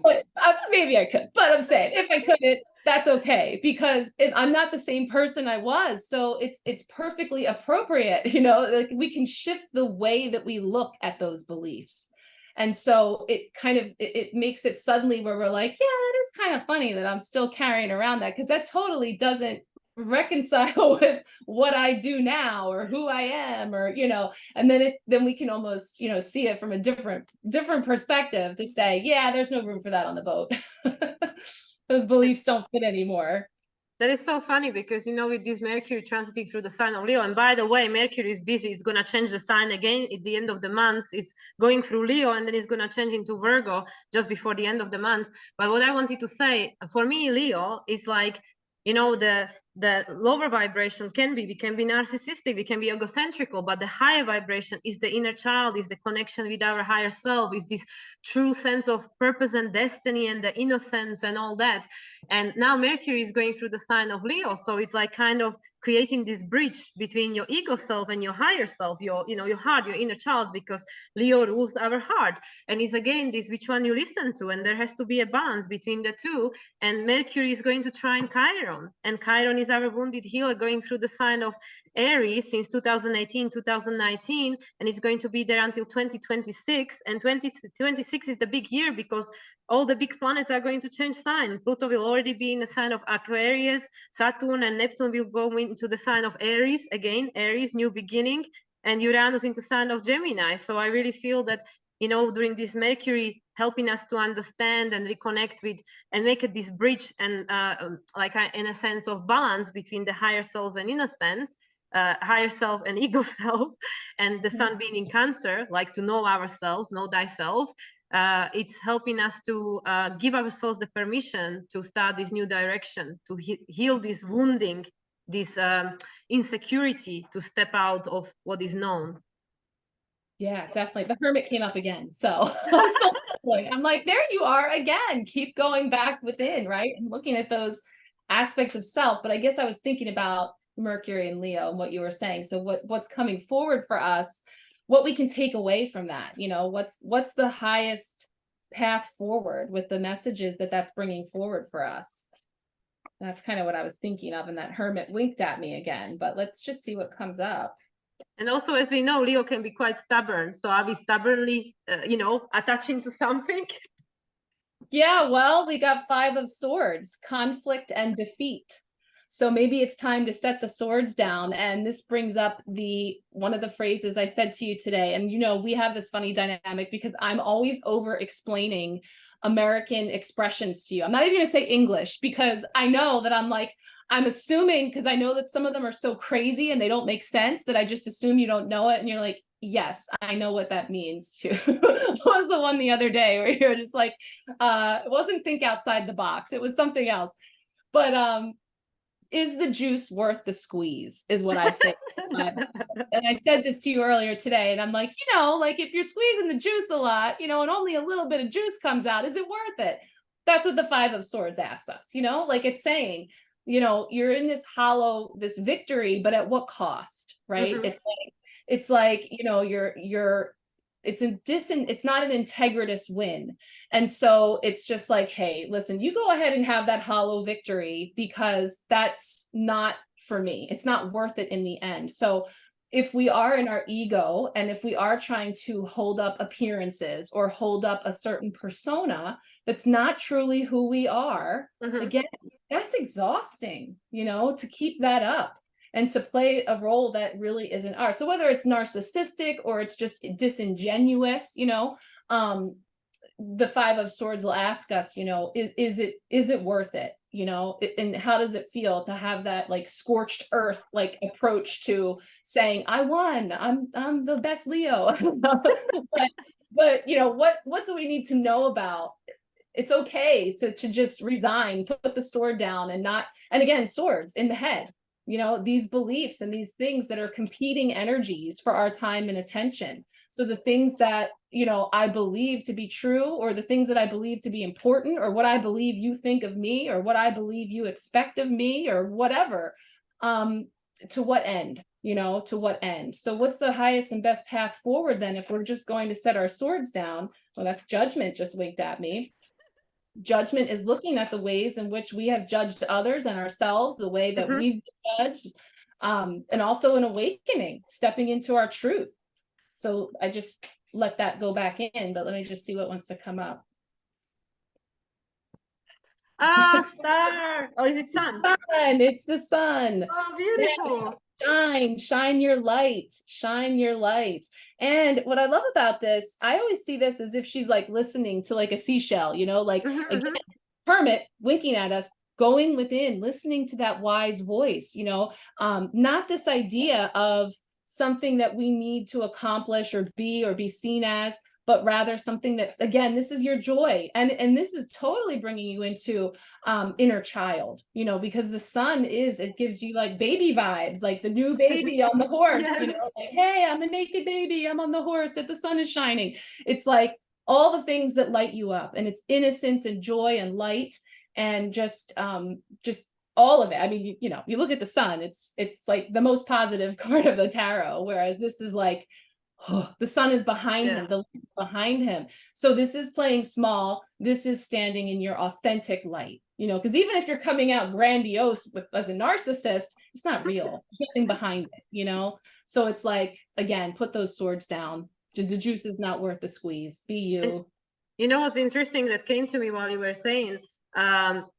but maybe I could. But I'm saying, if I couldn't, that's okay, because I'm not the same person I was. So it's perfectly appropriate. Like, we can shift the way that we look at those beliefs. And so it kind of it makes it suddenly where we're like, yeah, that is kind of funny that I'm still carrying around that, because that totally doesn't reconcile with what I do now or who I am, or and then we can almost see it from a different perspective, to say, yeah, there's no room for that on the boat. Those beliefs don't fit anymore. That is so funny, because with this Mercury transiting through the sign of Leo, and by the way, Mercury is busy. It's going to change the sign again at the end of the month. It's going through Leo, and then it's going to change into Virgo just before the end of the month. But what I wanted to say, for me, Leo is like, the lower vibration we can be narcissistic, we can be egocentrical, but the higher vibration is the inner child, is the connection with our higher self, is this true sense of purpose and destiny and the innocence and all that. And now Mercury is going through the sign of Leo, so it's like kind of creating this bridge between your ego self and your higher self, your heart, your inner child, because Leo rules our heart. And it's again this, which one you listen to, and there has to be a balance between the two. And Mercury is going to trine Chiron, and Chiron is our wounded healer, going through the sign of Aries since 2018, 2019, and it's going to be there until 2026. And 2026 is the big year, because all the big planets are going to change sign. Pluto will already be in the sign of Aquarius. Saturn and Neptune will go into the sign of Aries again. Aries, new beginning, and Uranus into sign of Gemini. So I really feel that during this Mercury helping us to understand and reconnect with, and make it this bridge, and in a sense of balance between the higher selves and inner sense, higher self and ego self, and the sun being in Cancer, like to know ourselves, know thyself. It's helping us to give ourselves the permission to start this new direction, to heal this wounding, this insecurity, to step out of what is known. Yeah, definitely. The Hermit came up again. So I'm still I'm like, there you are again. Keep going back within, right? And looking at those aspects of self. But I guess I was thinking about Mercury and Leo and what you were saying. So what's coming forward for us, what we can take away from that, what's the highest path forward with the messages that's bringing forward for us. That's kind of what I was thinking of. And that Hermit winked at me again, but let's just see what comes up. And also, as we know, Leo can be quite stubborn. So are we stubbornly, attaching to something? Yeah, well, we got 5 of Swords, conflict and defeat. So maybe it's time to set the swords down. And this brings up one of the phrases I said to you today. And, we have this funny dynamic, because I'm always over explaining American expressions to you. I'm not even going to say English, because I know that I'm assuming, because I know that some of them are so crazy and they don't make sense, that I just assume you don't know it. And you're like, yes, I know what that means too. What was the one the other day where you're just like, it wasn't think outside the box. It was something else. But is the juice worth the squeeze, is what I say. And I said this to you earlier today, and I'm like, like, if you're squeezing the juice a lot, and only a little bit of juice comes out, is it worth it? That's what the 5 of Swords asks us, like it's saying, you're in this this victory, but at what cost, right? Mm-hmm. It's like, it's not an integritous win. And so it's just like, hey, listen, you go ahead and have that hollow victory, because that's not for me. It's not worth it in the end. So if we are in our ego, and if we are trying to hold up appearances or hold up a certain persona that's not truly who we are, mm-hmm. Again, that's exhausting, to keep that up and to play a role that really isn't ours. So whether it's narcissistic or it's just disingenuous, the 5 of Swords will ask us, is it worth it? And how does it feel to have that like scorched earth like approach to saying, I won, I'm the best Leo. but what do we need to know about? It's okay to just resign, put the sword down, and again, swords in the head, these beliefs and these things that are competing energies for our time and attention. So the things that, I believe to be true, or the things that I believe to be important, or what I believe you think of me, or what I believe you expect of me, or whatever, to what end? you know, to what end? So what's the highest and best path forward then if we're just going to set our swords down? Well, that's judgment just winked at me. Judgment is looking at the ways in which we have judged others and ourselves, the way that we've judged, and also an awakening, stepping into our truth. So I just let that go back in, but let me just see what wants to come up. Ah, star. Oh, is it sun? Sun, it's the sun. Oh, beautiful. Shine your light, shine your light. And what I love about this, I always see this as if she's like listening to like a seashell, you know, like again, hermit winking at us, going within, listening to that wise voice, you know, not this idea of something that we need to accomplish or be seen as, but rather something that, again, this is your joy. And this is totally bringing you into inner child, you know, because the sun it gives you like baby vibes, like the new baby on the horse, Yes. you know, like, hey, I'm a naked baby, I'm on the horse that the sun is shining. It's like all the things that light you up, and it's innocence and joy and light, and just all of it. I mean, you know, you look at the sun, it's like the most positive card of the tarot, whereas this is like, oh, the sun is behind him, the light is behind him. So this is playing small. This is standing in your authentic light, you know, because even if you're coming out grandiose as a narcissist, it's not real. There's nothing behind it, you know? So it's like, again, put those swords down. The juice is not worth the squeeze. Be you. And, you know, what's interesting that came to me while you were saying,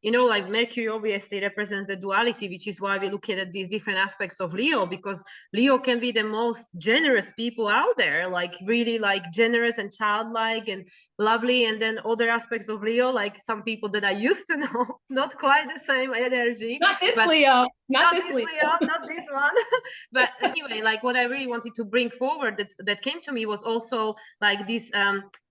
you know, like Mercury obviously represents the duality, which is why we look at these different aspects of Leo, because Leo can be the most generous people out there, like really like generous and childlike and lovely. And then other aspects of Leo, like some people that I used to know, not quite the same energy. Not this Leo, not this Leo, not this one. But anyway, like what I really wanted to bring forward that came to me was also like this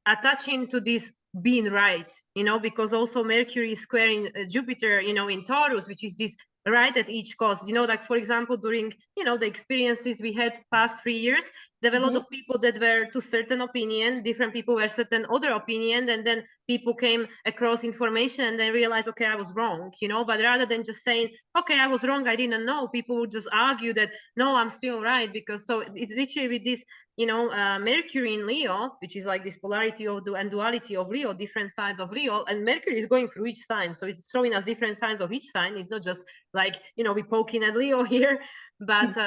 attaching to this being right, you know, because also Mercury is squaring Jupiter, you know, in Taurus, which is this right at each cost, you know, like for example, during, you know, the experiences we had past 3 years, there were a lot of people that were to certain opinion, different people were certain other opinion, and then people came across information and they realized, okay, I was wrong, you know, but rather than just saying, okay, I was wrong, I didn't know, people would just argue that, no, I'm still right, because so it's literally with this, you know, Mercury in Leo, which is like this polarity of and duality of Leo, different sides of Leo, and Mercury is going through each sign. So it's showing us different signs of each sign. It's not just like, you know, we're poking at Leo here, but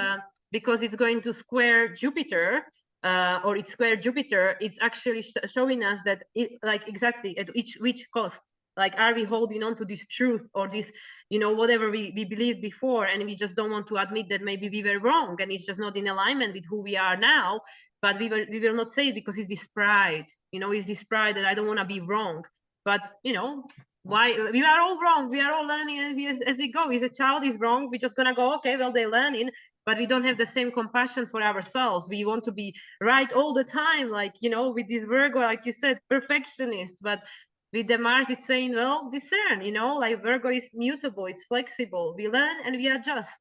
because it's going to square Jupiter, or it's square Jupiter, it's actually showing us that like exactly at which cost. Like, are we holding on to this truth or this, you know, whatever we believed before, and we just don't want to admit that maybe we were wrong and it's just not in alignment with who we are now, but we will not say it because it's this pride, you know, it's this pride that I don't want to be wrong. But, you know, why we are all wrong, we are all learning, and as we go, if a child is wrong, we're just gonna go, okay, well, they're learning, but we don't have the same compassion for ourselves. We want to be right all the time, like, you know, with this Virgo, like you said, perfectionist. But with the Mars, it's saying, well, discern, you know, like Virgo is mutable, it's flexible. We learn and we adjust.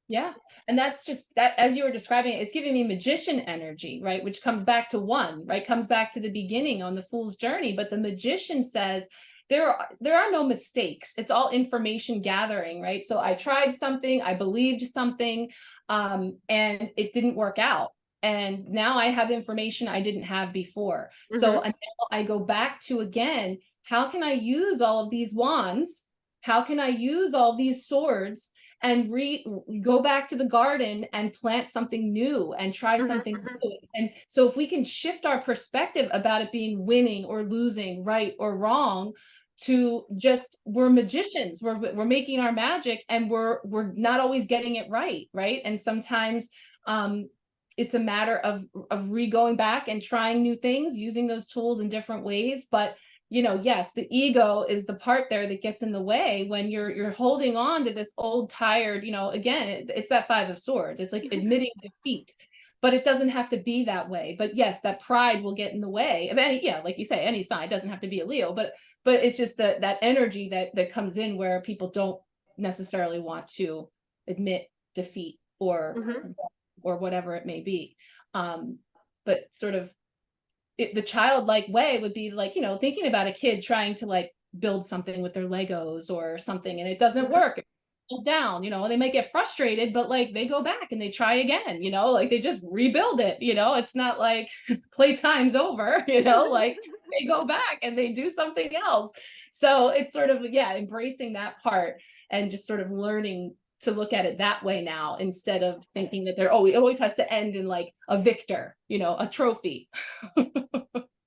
Yeah. And that's just that, as you were describing it, it's giving me magician energy, right? Which comes back to one, right? Comes back to the beginning on the fool's journey. But the magician says, there are no mistakes. It's all information gathering, right? So I tried something, I believed something, and it didn't work out. And now I have information I didn't have before. So now I go back to, again, how can I use all of these wands? How can I use all these swords and go back to the garden and plant something new and try something new? And so if we can shift our perspective about it being winning or losing, right or wrong, to just, we're magicians, we're making our magic, and we're not always getting it right, and sometimes it's a matter of going back and trying new things, using those tools in different ways. But you know, yes, the ego is the part there that gets in the way when you're holding on to this old, tired, you know, again, it's that Five of Swords. It's like admitting defeat, but it doesn't have to be that way. But yes, that pride will get in the way of any, yeah, like you say, any sign. Doesn't have to be a Leo, but it's just that energy that comes in where people don't necessarily want to admit defeat or whatever it may be. But sort of, the childlike way would be like, you know, thinking about a kid trying to like build something with their Legos or something, and it doesn't work. falls down, you know, they might get frustrated, but like they go back and they try again, you know, like they just rebuild it, you know, it's not like playtime's over, you know, like they go back and they do something else. So it's sort of, yeah, embracing that part and just sort of learning to look at it that way now, instead of thinking that it always has to end in like a victor, you know, a trophy.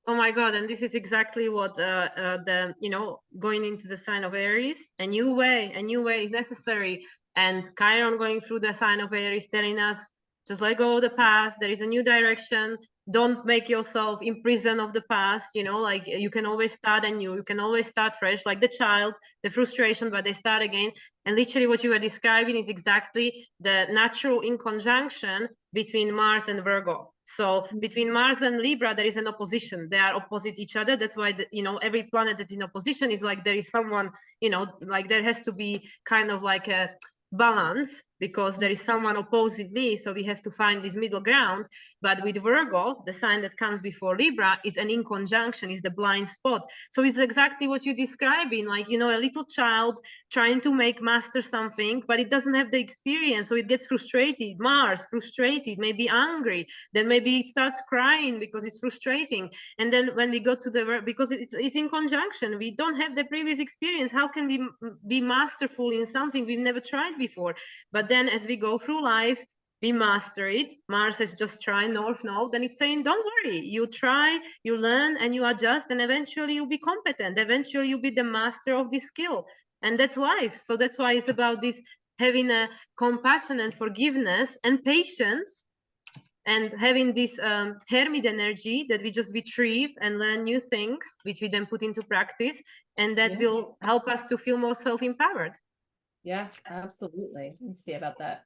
Oh my God. And this is exactly what the, you know, going into the sign of Aries, a new way is necessary. And Chiron going through the sign of Aries telling us, just let go of the past. There is a new direction. Don't make yourself in prison of the past. You know, like you can always start anew. You can always start fresh, like the child, the frustration, but they start again. And literally what you were describing is exactly the natural in conjunction between Mars and Virgo. So between Mars and Libra, there is an opposition. They are opposite each other. That's why, you know, every planet that's in opposition is like there is someone, you know, like there has to be kind of like a balance, because there is someone opposing me, so we have to find this middle ground. But with Virgo, the sign that comes before Libra, is an in conjunction, is the blind spot. So it's exactly what you're describing, like, you know, a little child trying to master something, but it doesn't have the experience, so it gets frustrated. Mars frustrated, maybe angry, then maybe it starts crying because it's frustrating. And then when we go to the, because it's in conjunction, we don't have the previous experience, how can we be masterful in something we've never tried before? But then as we go through life, we master it. Mars is just trying north node, then it's saying, don't worry, you try, you learn, and you adjust, and eventually you'll be competent, eventually you'll be the master of this skill. And that's life. So that's why it's about this, having a compassion and forgiveness and patience, and having this hermit energy that we just retrieve and learn new things, which we then put into practice, and that will help us to feel more self-empowered. Yeah, absolutely. Let me see about that.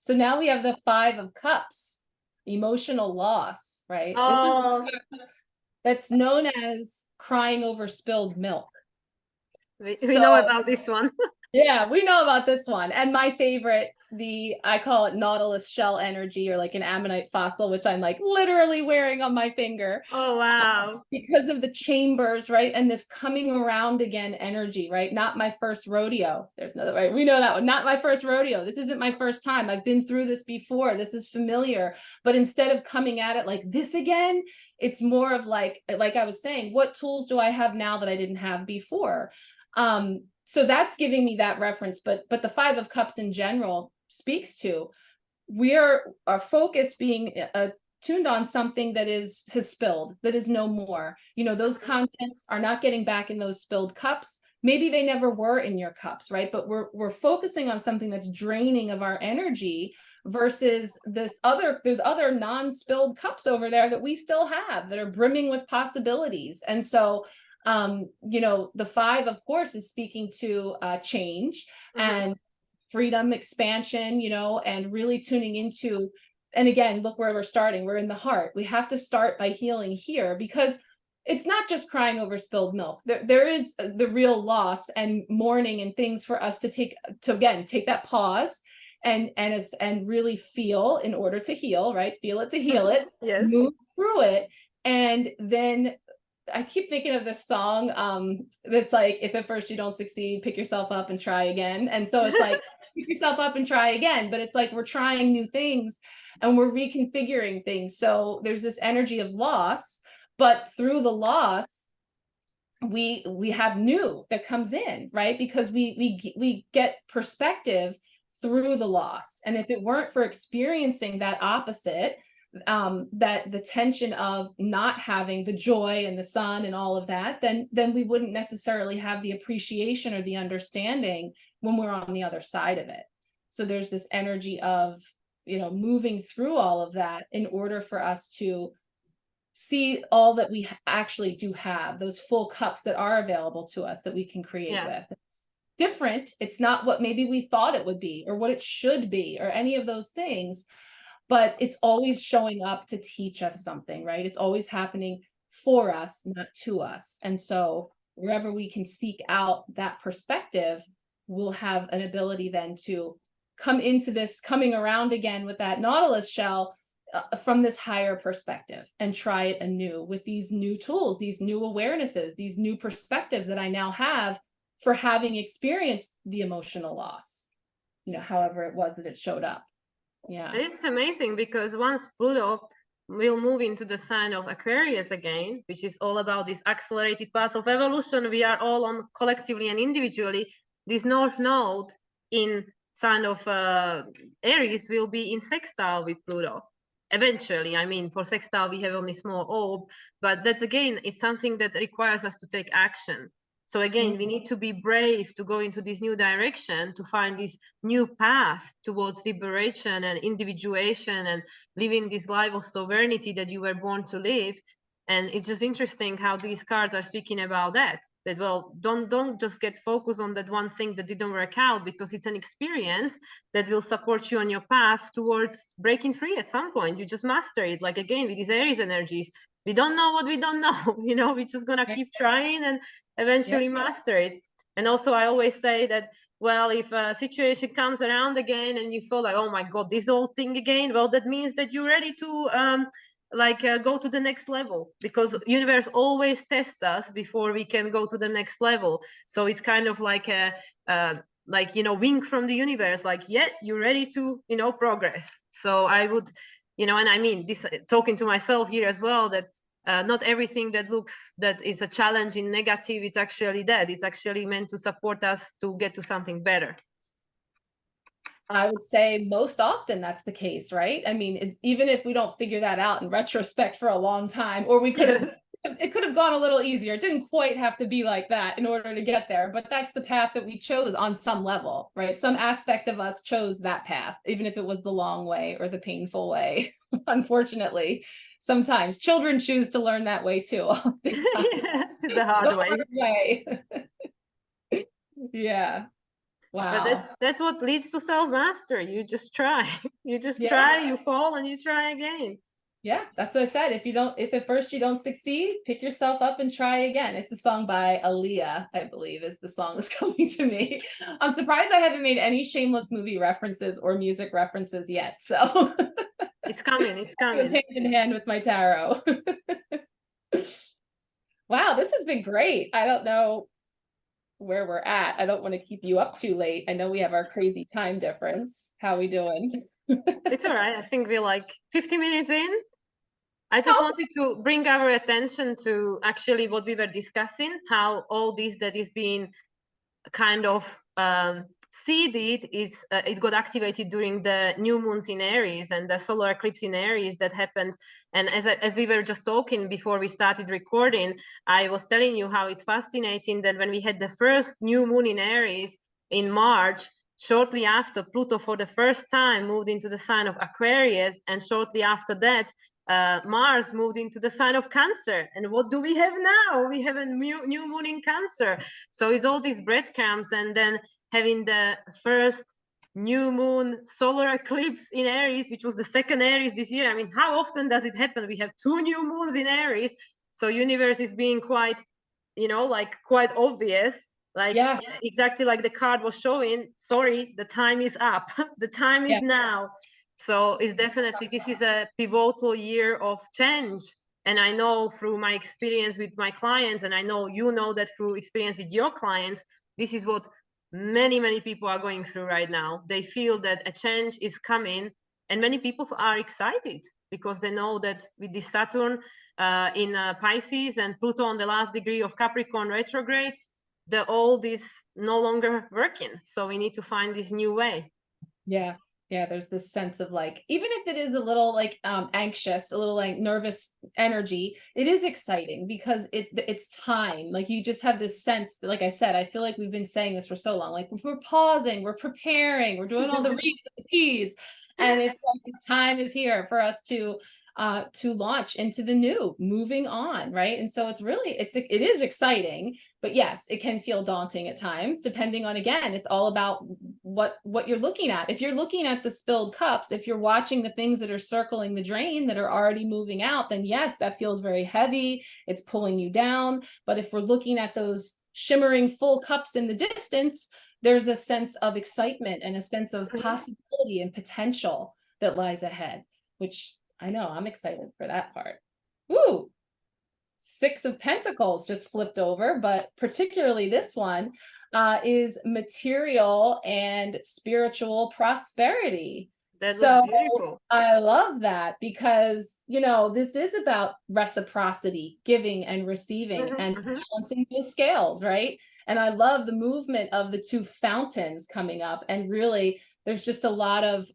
So now we have the 5 of Cups, emotional loss, right? Oh, This is that's known as crying over spilled milk. we know about this one. Yeah, we know about this one. And my favorite, I call it Nautilus shell energy, or like an ammonite fossil, which I'm like literally wearing on my finger. Oh, wow. Because of the chambers, right? And this coming around again energy, right? Not my first rodeo. There's another, right? We know that one. Not my first rodeo. This isn't my first time. I've been through this before. This is familiar. But instead of coming at it like this again, it's more of like I was saying, what tools do I have now that I didn't have before? So that's giving me that reference. But the 5 of Cups in general speaks to our focus being tuned on something that has spilled, that is no more. You know, those contents are not getting back in those spilled cups. Maybe they never were in your cups, right? But we're focusing on something that's draining of our energy, versus there's other non-spilled cups over there that we still have, that are brimming with possibilities. And so you know, the 5, of course, is speaking to change and freedom, expansion, you know, and really tuning into, and again, look where we're starting. We're in the heart. We have to start by healing here, because it's not just crying over spilled milk. There is the real loss and mourning and things for us to take that pause and really feel in order to heal, right? Feel it to heal it, Yes. move through it. And then I keep thinking of this song that's like, if at first you don't succeed, pick yourself up and try again. And so it's like, pick yourself up and try again. But it's like we're trying new things and we're reconfiguring things. So there's this energy of loss, but through the loss, we have new that comes in, right? Because we get perspective through the loss. And if it weren't for experiencing that opposite, that the tension of not having the joy and the sun and all of that, then we wouldn't necessarily have the appreciation or the understanding when we're on the other side of it. So there's this energy of, you know, moving through all of that in order for us to see all that we actually do have, those full cups that are available to us that we can create with. Different. It's not what maybe we thought it would be or what it should be or any of those things. But it's always showing up to teach us something, right? It's always happening for us, not to us. And so wherever we can seek out that perspective, we'll have an ability then to come into this, coming around again with that Nautilus shell from this higher perspective, and try it anew with these new tools, these new awarenesses, these new perspectives that I now have for having experienced the emotional loss, you know, however it was that it showed up. Yeah. It's amazing because once Pluto will move into the sign of Aquarius again, which is all about this accelerated path of evolution we are all on collectively and individually, this North Node in sign of Aries will be in sextile with Pluto. Eventually, I mean, for sextile, we have only small orb, but that's again, it's something that requires us to take action. So again, we need to be brave to go into this new direction, to find this new path towards liberation and individuation and living this life of sovereignty that you were born to live. And it's just interesting how these cards are speaking about that. That, well, don't just get focused on that one thing that didn't work out, because it's an experience that will support you on your path towards breaking free at some point. You just master it. Like again, with these Aries energies, we don't know what we don't know. You know, we're just gonna keep trying and eventually master it. And also, I always say that, well, if a situation comes around again and you feel like, oh my God, this old thing again, well, that means that you're ready to go to the next level, because universe always tests us before we can go to the next level. So it's kind of like a wink from the universe, like, yeah, you're ready to progress. So I would, and I mean this, talking to myself here as well, that not everything that is a challenge in negative, it's actually that. It's actually meant to support us to get to something better. I would say most often that's the case, right? I mean, it's even if we don't figure that out in retrospect for a long time, or we could have, it could have gone a little easier. It didn't quite have to be like that in order to get there, but that's the path that we chose on some level, right? Some aspect of us chose that path, even if it was the long way or the painful way. Unfortunately, sometimes children choose to learn that way too. The hard way. Yeah. Wow. But that's what leads to self-mastery. You just try. You just try, you fall, and you try again. Yeah, that's what I said. If at first you don't succeed, pick yourself up and try again. It's a song by Aaliyah, I believe, is the song that's coming to me. I'm surprised I haven't made any shameless movie references or music references yet. So it's coming. It's coming. It goes hand in hand with my tarot. Wow, this has been great. I don't know where we're at. I don't want to keep you up too late. I know we have our crazy time difference. How we doing? It's all right. I think we're like 50 minutes in. I just wanted to bring our attention to actually what we were discussing, how all this that is being kind of seeded is it got activated during the new moons in Aries and the solar eclipse in Aries that happened. And as we were just talking before we started recording, I was telling you how it's fascinating that when we had the first new moon in Aries in March, shortly after, Pluto for the first time moved into the sign of Aquarius, and shortly after that, Mars moved into the sign of Cancer. And what do we have now? We have a new moon in Cancer. So it's all these breadcrumbs, and then having the first new moon solar eclipse in Aries, which was the second Aries this year. I mean, how often does it happen? We have 2 new moons in Aries. So universe is being quite, quite obvious. Like, exactly like the card was showing, sorry, the time is up. The time is now. So it's definitely, this is a pivotal year of change. And I know through my experience with my clients, and I know you know that through experience with your clients, this is what many people are going through right now. They feel that a change is coming, and many people are excited because they know that with this Saturn in Pisces and Pluto on the last degree of Capricorn retrograde, the old is no longer working. So we need to find this new way. Yeah, there's this sense of like, even if it is a little like anxious, a little like nervous energy, it is exciting because it's time. Like you just have this sense that, like I said, I feel like we've been saying this for so long, like we're pausing, we're preparing, we're doing all the reads and the T's, and it's like the time is here for us to launch into the new, moving on, right? And so it is exciting, but yes, it can feel daunting at times, depending on, again, it's all about what you're looking at. If you're looking at the spilled cups, if you're watching the things that are circling the drain that are already moving out, then yes, that feels very heavy, it's pulling you down. But if we're looking at those shimmering full cups in the distance, there's a sense of excitement and a sense of possibility and potential that lies ahead, which I know I'm excited for that part. Ooh, 6 of Pentacles just flipped over, but particularly this one, is material and spiritual prosperity. That So looks beautiful. I love that because, you know, this is about reciprocity, giving and receiving, and balancing those scales, right? And I love the movement of the two fountains coming up. And really, there's just a lot of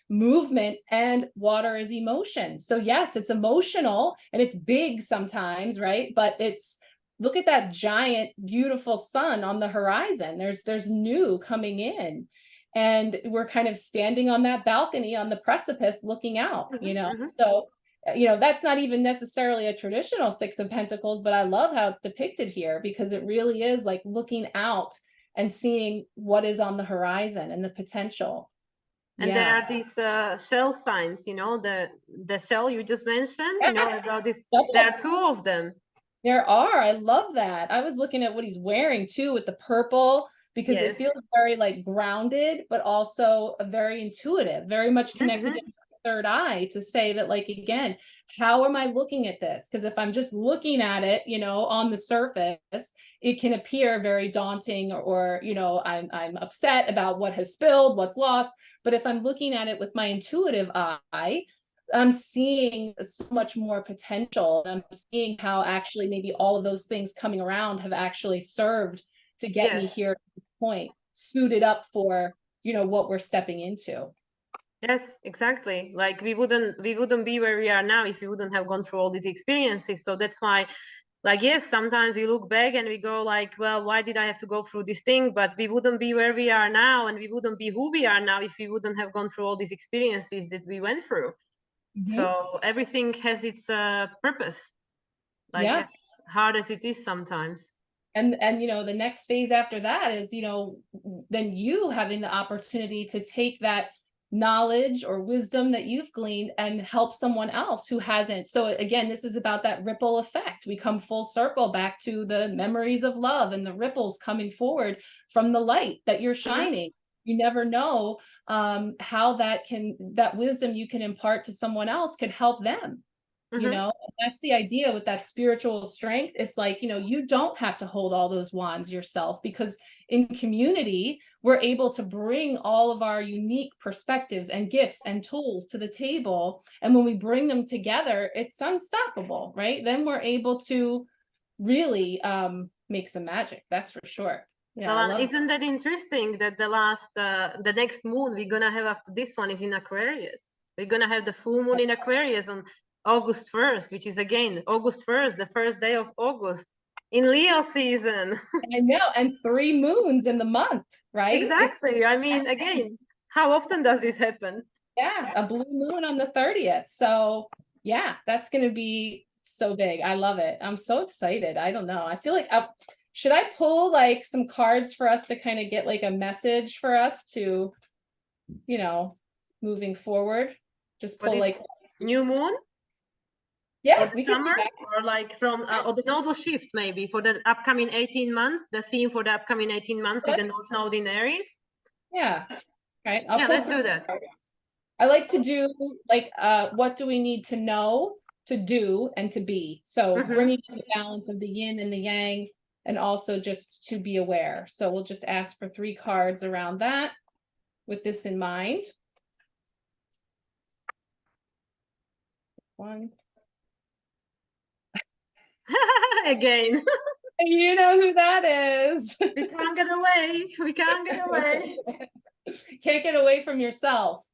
movement, and water is emotion. So yes, it's emotional and it's big sometimes, right? But it's, look at that giant, beautiful sun on the horizon. There's new coming in. And we're kind of standing on that balcony on the precipice looking out, you know? So, you know, that's not even necessarily a traditional Six of Pentacles, but I love how it's depicted here because it really is like looking out and seeing what is on the horizon and the potential. And there are these shell signs, you know, the shell you just mentioned, you know, about this. There are two of them. There are. I love that. I was looking at what he's wearing too with the purple because it feels very like grounded, but also a very intuitive, very much connected to the third eye to say that, like, again, how am I looking at this? Because if I'm just looking at it, you know, on the surface, it can appear very daunting or, you know, I'm upset about what has spilled, what's lost. But if I'm looking at it with my intuitive eye, I'm seeing so much more potential. I'm seeing how actually maybe all of those things coming around have actually served to get me here at this point, suited up for, you know, what we're stepping into. Yes, exactly. Like we wouldn't be where we are now if we wouldn't have gone through all these experiences. So that's why, like, yes, sometimes we look back and we go like, well, why did I have to go through this thing? But we wouldn't be where we are now, and we wouldn't be who we are now if we wouldn't have gone through all these experiences that we went through. So everything has its purpose, like as hard as it is sometimes. And you know, the next phase after that is, you know, then you having the opportunity to take that knowledge or wisdom that you've gleaned and help someone else who hasn't. So again, this is about that ripple effect. We come full circle back to the memories of love and the ripples coming forward from the light that you're shining. You never know how that wisdom you can impart to someone else could help them. You know, that's the idea with that spiritual strength. It's like, you know, you don't have to hold all those wands yourself, because in community, we're able to bring all of our unique perspectives and gifts and tools to the table. And when we bring them together, it's unstoppable, right? Then we're able to really make some magic. That's for sure. Yeah, well, isn't that interesting that the next moon we're gonna have after this one is in Aquarius? We're gonna have the full moon in Aquarius on August 1st, which is again August 1st, the first day of August in Leo season. I know, and 3 moons in the month, right? Exactly. I mean, again, how often does this happen? Yeah, a blue moon on the 30th. So yeah, that's going to be so big. I love it. I'm so excited. I don't know. I feel like should I pull like some cards for us to kind of get like a message for us to, you know, moving forward? Just pull like new moon? Yeah, or the summer, or like from or the nodal shift maybe for the upcoming 18 months, the theme for the upcoming 18 months with the North Node in Aries. Yeah. Right. Yeah, let's do that. I like to do like what do we need to know, to do, and to be. So bringing in the balance of the yin and the yang, and also just to be aware. So we'll just ask for 3 cards around that with this in mind. 1. Again. You know who that is. We can't get away. We can't get away. Can't get away from yourself.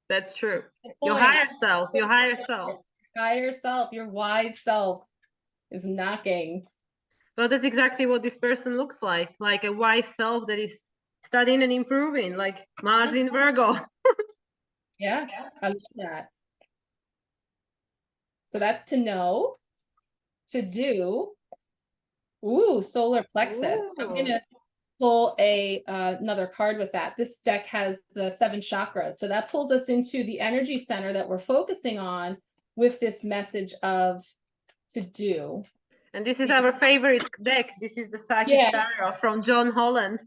That's true. Your higher self, your higher self. Higher self, your wise self is knocking. Well, that's exactly what this person looks like a wise self that is studying and improving, like Mars in Virgo. Yeah, I love that. So that's to know, to do. Ooh, solar plexus. Ooh. I'm gonna pull another card with that. This deck has the 7 chakras, so that pulls us into the energy center that we're focusing on with this message of to do. And this is our favorite deck. This is the Psychic Tarot from John Holland.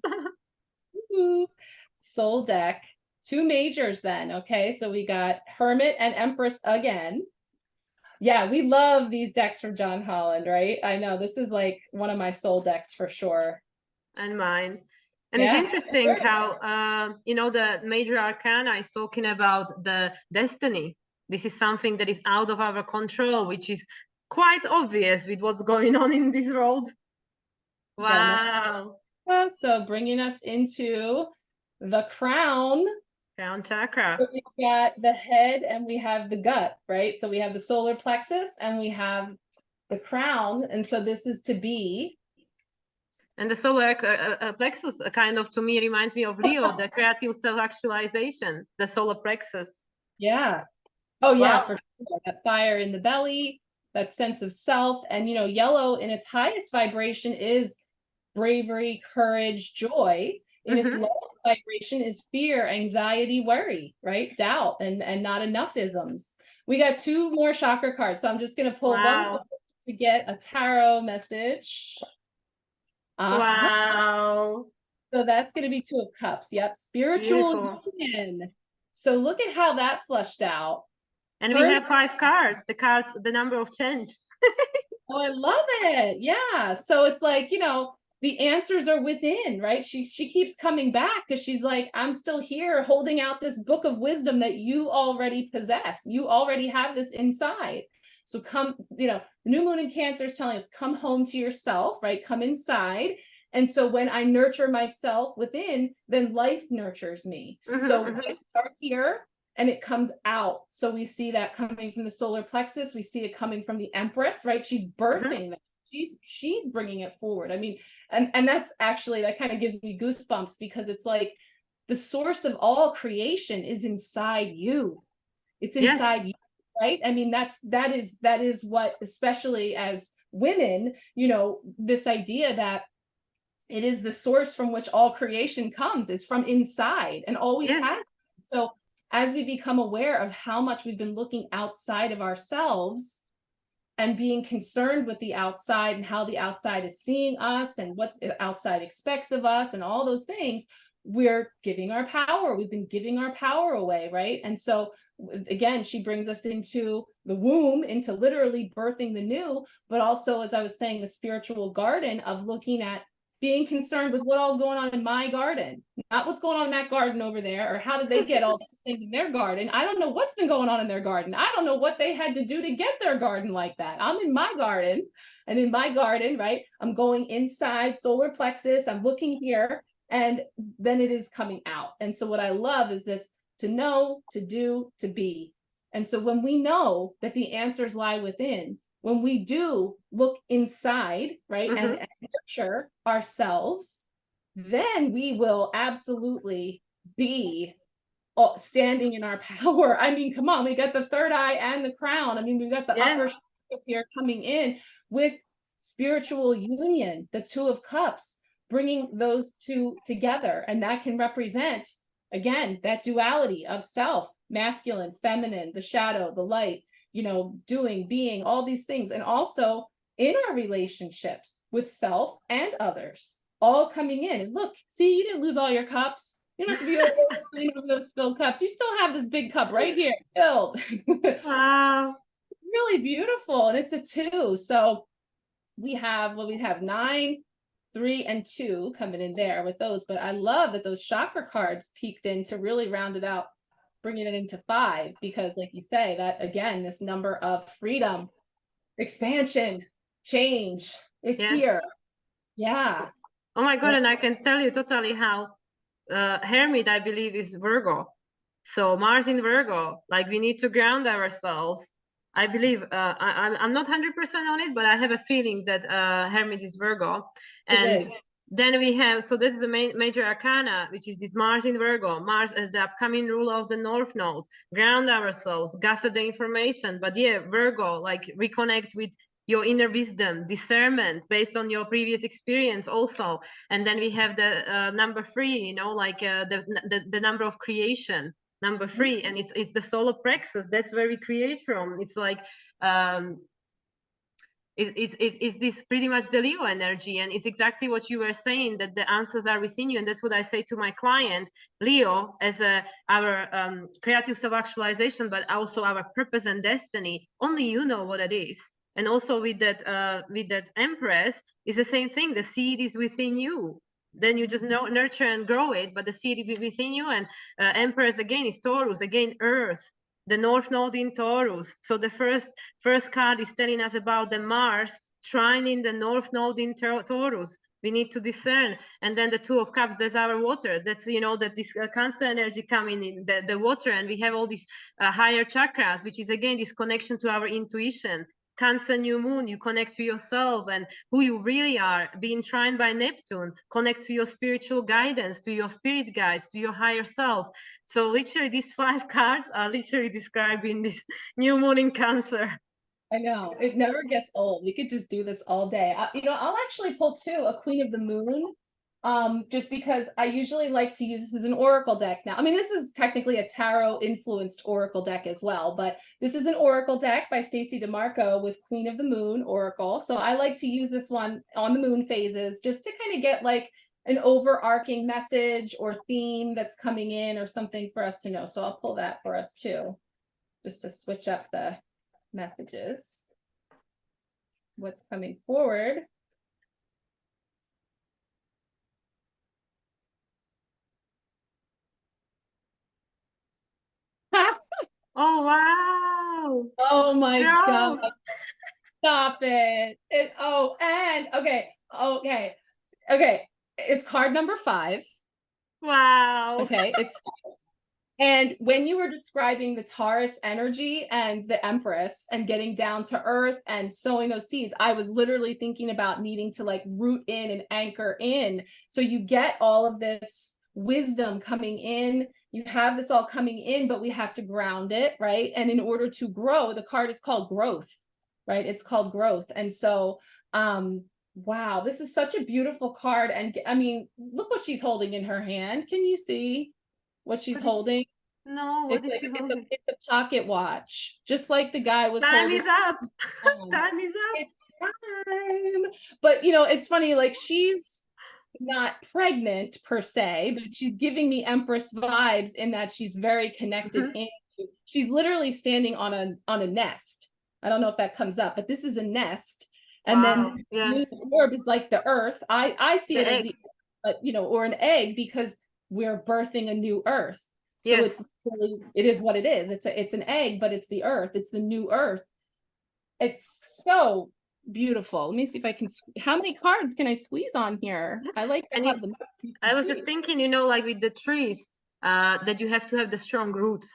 Soul deck. 2 majors then. Okay, so we got Hermit and Empress again. Yeah, we love these decks from John Holland, right? I know this is like one of my soul decks for sure. And mine. And it's Yeah. interesting how, you know, the major arcana is talking about the destiny. This is something that is out of our control, which is quite obvious with what's going on in this world. Wow. So bringing us into the crown. Crown chakra. So we've got the head and we have the gut, right? So we have the solar plexus and we have the crown. And so this is to be. And the solar plexus kind of, to me, reminds me of Leo, the creative self-actualization, the solar plexus. Yeah. Oh, yeah, Wow. for sure. That fire in the belly, that sense of self. And, you know, yellow in its highest vibration is bravery, courage, joy. In its lowest vibration is fear, anxiety, worry, right? Doubt and not enoughisms. We got two more chakra cards. So I'm just going to pull one to get a tarot message. Wow. So that's going to be Two of Cups. Yep. Spiritual union. So look at how that flushed out. And we have 5 cards, the number of change. Oh, I love it. Yeah. So it's like, you know, the answers are within, right? She keeps coming back because she's like, I'm still here holding out this book of wisdom that you already possess. You already have this inside. So come, you know, new moon in Cancer is telling us, come home to yourself, right? Come inside. And so when I nurture myself within, then life nurtures me. So I start here and it comes out. So we see that coming from the solar plexus. We see it coming from the Empress, right? She's birthing that. She's bringing it forward. I mean, and that's actually, that kind of gives me goosebumps because it's like the source of all creation is inside you. It's inside you, right? I mean, that is what, especially as women, you know, this idea that it is the source from which all creation comes is from inside and always has. So as we become aware of how much we've been looking outside of ourselves and being concerned with the outside and how the outside is seeing us and what the outside expects of us and all those things, we're giving our power. We've been giving our power away, right? And so again, she brings us into the womb, into literally birthing the new, but also, as I was saying, the spiritual garden of looking at being concerned with what all's going on in my garden, not what's going on in that garden over there, or how did they get all these things in their garden? I don't know what's been going on in their garden. I don't know what they had to do to get their garden like that. I'm in my garden, and in my garden, right, I'm going inside solar plexus, I'm looking here, and then it is coming out. And so what I love is this: to know, to do, to be. And so when we know that the answers lie within, when we do look inside, right, and nurture ourselves, then we will absolutely be standing in our power. I mean, come on, we got the third eye and the crown. I mean, we've got the upper chakras here coming in with spiritual union, the Two of Cups, bringing those two together. And that can represent, again, that duality of self, masculine, feminine, the shadow, the light, you know, doing, being, all these things. And also in our relationships with self and others, all coming in. And look, see, you didn't lose all your cups. You don't have to be over those spilled cups. You still have this big cup right here filled. Wow. Really beautiful. And it's a 2. So we have 9, 3, and 2 coming in there with those. But I love that those chakra cards peeked in to really round it out, bringing it into 5, because like you say, that again, this number of freedom, expansion, change, it's here. Yeah. Oh my God. And I can tell you totally how Hermit, I believe, is Virgo. So Mars in Virgo, like we need to ground ourselves. I believe I'm not 100% on it, but I have a feeling that Hermit is Virgo. And then we have, so this is the major arcana, which is this Mars in Virgo. Mars as the upcoming ruler of the North Node. Ground ourselves, gather the information. But yeah, Virgo, like reconnect with your inner wisdom, discernment based on your previous experience also. And then we have the number 3, you know, like the number of creation, number 3, and it's the solar plexus. That's where we create from. It's like it's this pretty much the Leo energy, and it's exactly what you were saying, that the answers are within you. And that's what I say to my client, Leo, as our creative self-actualization, but also our purpose and destiny. Only you know what it is. And also with that Empress is the same thing. The seed is within you. then you just nurture and grow it. But the seed within you, and Empress again is Taurus, again Earth, the North Node in Taurus. So the first card is telling us about the Mars trining the North Node in Taurus. We need to discern. And then the Two of Cups, that's our water. That's, you know, that this Cancer energy coming in, the water, and we have all these higher chakras, which is again this connection to our intuition. Cancer new moon, you connect to yourself and who you really are, being trained by Neptune, connect to your spiritual guidance, to your spirit guides, to your higher self. So literally these 5 cards are literally describing this new moon in Cancer. I know, it never gets old. We could just do this all day. You know, I'll actually pull too a Queen of the Moon, just because I usually like to use this as an oracle deck now. I mean, this is technically a tarot influenced oracle deck as well, but this is an oracle deck by Stacey DeMarco with Queen of the Moon oracle. So I like to use this one on the moon phases just to kind of get like an overarching message or theme that's coming in or something for us to know. So I'll pull that for us too, just to switch up the messages, what's coming forward. Oh, wow. Oh my Gross. God. Stop it. And okay. It's card number 5. Wow. Okay, and when you were describing the Taurus energy and the Empress and getting down to earth and sowing those seeds, I was literally thinking about needing to like root in and anchor in. So you get all of this wisdom coming in, you have this all coming in, but we have to ground it, right? And in order to grow, the card is called growth, right? It's called growth. And so, wow, this is such a beautiful card. And I mean, look what she's holding in her hand. Can you see what she's holding? No, what is she holding? It's a pocket watch, just like the guy was Time holding. is up. Time is up. It's time. But you know, it's funny, like she's not pregnant per se, but she's giving me Empress vibes in that she's very connected into, she's literally standing on a nest. I don't know if that comes up, but this is a nest. And Wow. then Yes. the orb is like the earth. I see The it as egg. you know, or an egg, because we're birthing a new earth. So Yes. it is what it is. It's an egg, but it's the earth. It's the new earth. It's so beautiful. Let me see if I can, how many cards can I squeeze on here? I like to have them. I was just thinking, you know, like with the trees, that you have to have the strong roots.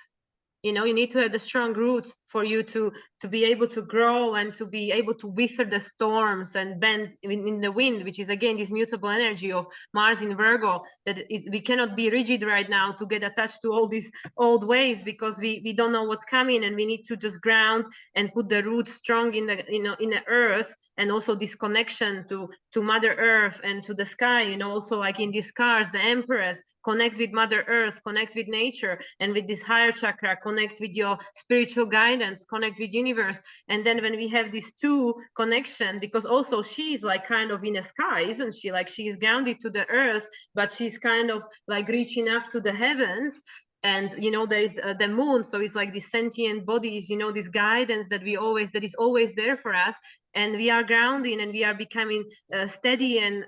You know, you need to have the strong roots for you to be able to grow and to be able to wither the storms and bend in the wind, which is again this mutable energy of Mars in Virgo, that we cannot be rigid right now to get attached to all these old ways, because we don't know what's coming, and we need to just ground and put the roots strong in the, you know, in the earth. And also this connection to Mother Earth and to the sky, you know, also like in these cards, the Empress, connect with Mother Earth, connect with nature, and with this higher chakra, connect with your spiritual guidance, connect with universe. And then when we have these two connection, because also she's like kind of in the sky, isn't she? Like she's grounded to the earth, but she's kind of like reaching up to the heavens. And you know, there is the moon, so it's like these sentient bodies, you know, this guidance that is always there for us. And we are grounding and we are becoming steady and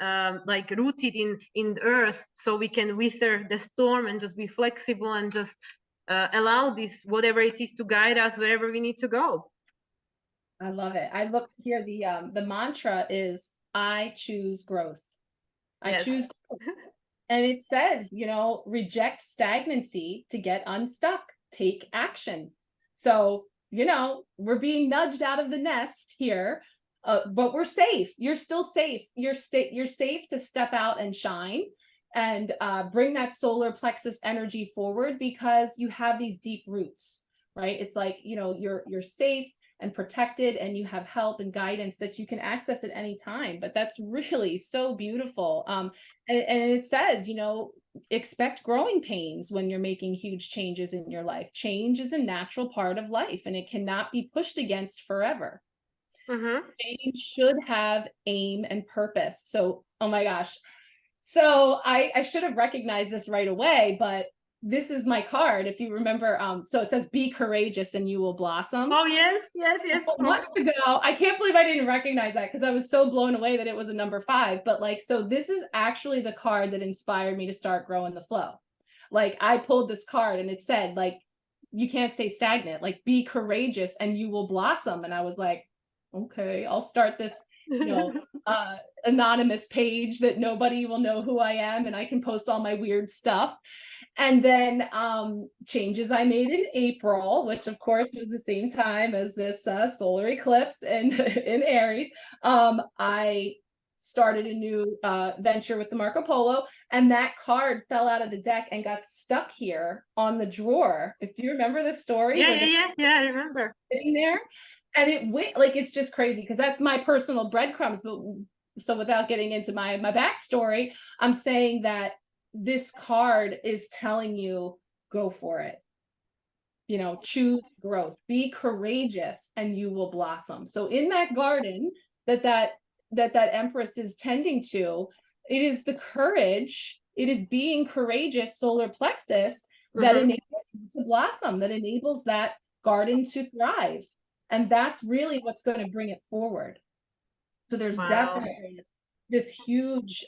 like rooted in the earth, so we can wither the storm and just be flexible and just allow this, whatever it is, to guide us wherever we need to go. I love it. I looked here, the mantra is I choose growth. I choose growth. And it says, you know, reject stagnancy to get unstuck, take action. So, you know, we're being nudged out of the nest here, but we're safe. You're still safe. You're safe to step out and shine and bring that solar plexus energy forward, because you have these deep roots, right? It's like, you know, you're safe and protected, and you have help and guidance that you can access at any time. But that's really so beautiful. And it says, you know, expect growing pains when you're making huge changes in your life. Change is a natural part of life, and it cannot be pushed against forever. Change should have aim and purpose. So, oh my gosh. So I should have recognized this right away, but this is my card. If you remember, so it says, "Be courageous and you will blossom." Oh, yes, yes, yes. Months ago, I can't believe I didn't recognize that because I was so blown away that it was a number 5. But like, so this is actually the card that inspired me to start growing the flow. Like, I pulled this card and it said, like, you can't stay stagnant, like, be courageous and you will blossom. And I was like, okay, I'll start this, anonymous page that nobody will know who I am, and I can post all my weird stuff. And then changes I made in April, which of course was the same time as this solar eclipse in in Aries. I started a new venture with the Marco Polo, and that card fell out of the deck and got stuck here on the drawer. If do you remember this story? Yeah, I remember. Sitting there, and it went like, it's just crazy because that's my personal breadcrumbs. But so without getting into my backstory, I'm saying that this card is telling you, go for it. You know, choose growth, be courageous, and you will blossom. So in that garden that Empress is tending to, it is the courage, it is being courageous, solar plexus, that enables you to blossom, that enables that garden to thrive. And that's really what's going to bring it forward. So there's definitely this huge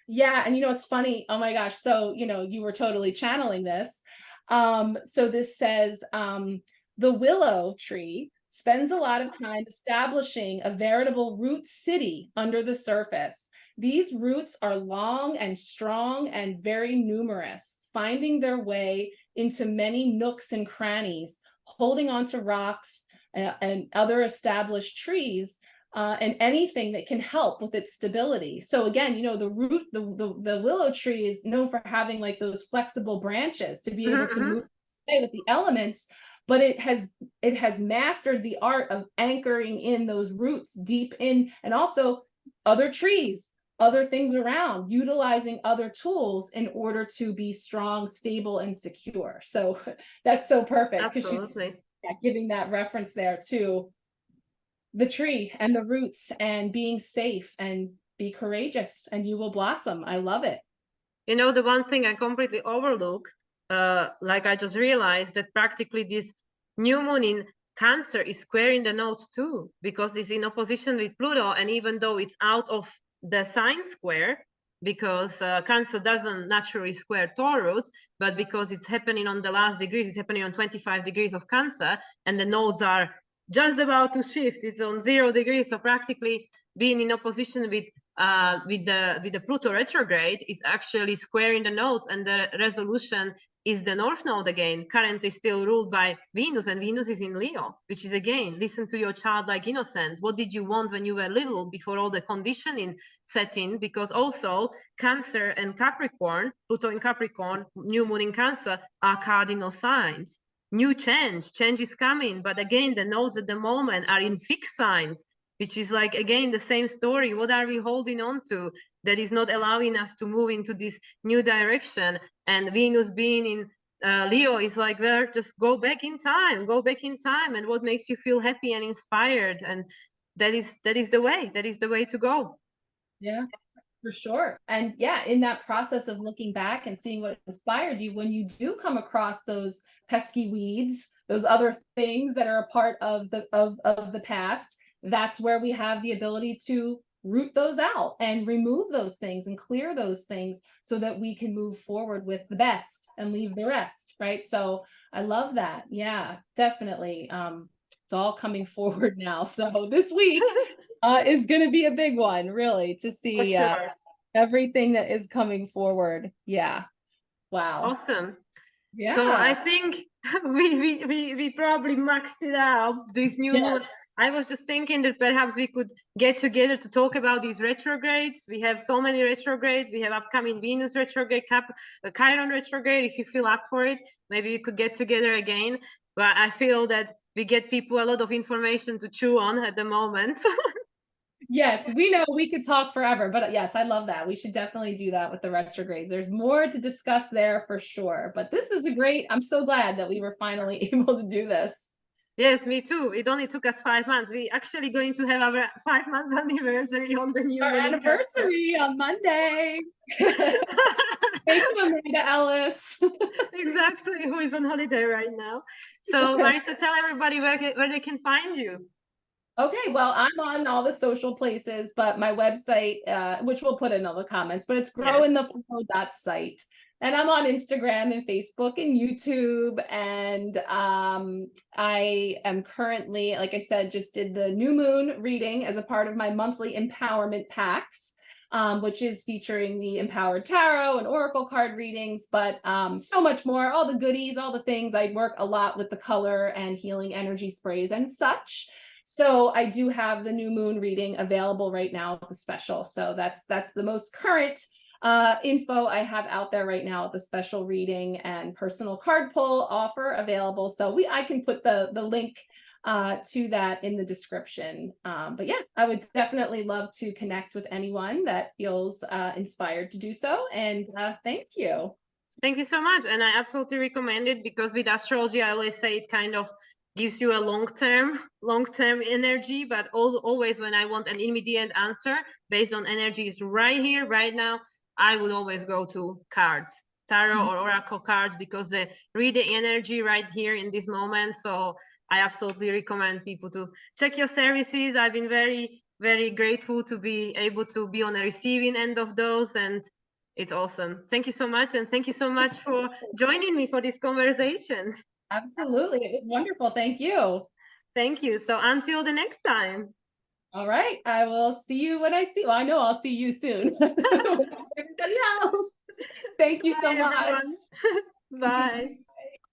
yeah, and it's funny. Oh my gosh. So, you were totally channeling this. So this says, the willow tree spends a lot of time establishing a veritable root city under the surface. These roots are long and strong and very numerous, finding their way into many nooks and crannies, holding onto rocks and other established trees, and anything that can help with its stability. So again, the root, the willow tree is known for having like those flexible branches to be able to move with the elements, but it has mastered the art of anchoring in those roots deep in, and also other trees, other things around, utilizing other tools in order to be strong, stable, and secure. So that's so perfect. Absolutely. Giving that reference there to the tree and the roots and being safe, and be courageous and you will blossom. I love it. The one thing I completely overlooked, like I just realized that practically this new moon in Cancer is squaring the nodes too, because it's in opposition with Pluto. And even though it's out of the sign square, because Cancer doesn't naturally square Taurus, but because it's happening on the last degrees, it's happening on 25 degrees of Cancer, and the nodes are just about to shift. It's on 0 degrees, so practically being in opposition with the Pluto retrograde is actually squaring the nodes, and the resolution is the North Node again, currently still ruled by Venus, and Venus is in Leo, which is again, listen to your childlike innocent. What did you want when you were little before all the conditioning set in? Because also Cancer and Capricorn, Pluto in Capricorn, new moon in Cancer are cardinal signs. New change is coming, but again, the nodes at the moment are in fixed signs, which is like, again, the same story. What are we holding on to that is not allowing us to move into this new direction? And Venus being in Leo is like, well, just go back in time, and what makes you feel happy and inspired, and that is the way to go. Yeah, for sure. And yeah, in that process of looking back and seeing what inspired you, when you do come across those pesky weeds, those other things that are a part of the past, that's where we have the ability to root those out and remove those things and clear those things so that we can move forward with the best and leave the rest, right? So I love that. Yeah, definitely. It's all coming forward now. So this week is going to be a big one, really, to see sure. Everything that is coming forward. Yeah. Wow. Awesome. Yeah. So I think we probably maxed it out, this new moon. I was just thinking that perhaps we could get together to talk about these retrogrades. We have so many retrogrades. We have upcoming Venus retrograde, Chiron retrograde. If you feel up for it, maybe we could get together again. But I feel that we get people a lot of information to chew on at the moment. Yes, we know we could talk forever, but yes, I love that. We should definitely do that with the retrogrades. There's more to discuss there for sure. But this is I'm so glad that we were finally able to do this. Yes, me too. It only took us 5 months. We actually going to have our 5 months anniversary on the new Our moon in Cancer. anniversary on Monday. Thank you, Amanda Ellis. Exactly, who is on holiday right now. So Marisa, tell everybody where they can find you. Okay, well, I'm on all the social places, but my website, which we'll put in all the comments, but it's Yes. growintheflow.site. And I'm on Instagram and Facebook and YouTube. And I am currently, like I said, just did the new moon reading as a part of my monthly empowerment packs, which is featuring the empowered tarot and oracle card readings, but so much more, all the goodies, all the things. I work a lot with the color and healing energy sprays and such. So I do have the new moon reading available right now with the special. So that's the most current info I have out there right now with the special reading and personal card pull offer available. So I can put the link to that in the description. But yeah, I would definitely love to connect with anyone that feels inspired to do so. And thank you. Thank you so much. And I absolutely recommend it because with astrology, I always say it kind of gives you a long-term energy, but also always when I want an immediate answer based on energies right here, right now, I would always go to cards, tarot or oracle cards, because they read the energy right here in this moment. So I absolutely recommend people to check your services. I've been very, very grateful to be able to be on the receiving end of those, and it's awesome. Thank you so much. And thank you so much for joining me for this conversation. Absolutely. It was wonderful. Thank you. Thank you. So until the next time. All right. I will see you when I see you. Well, I know I'll see you soon. Everybody else. Thank you so Bye, much. everyone. Bye.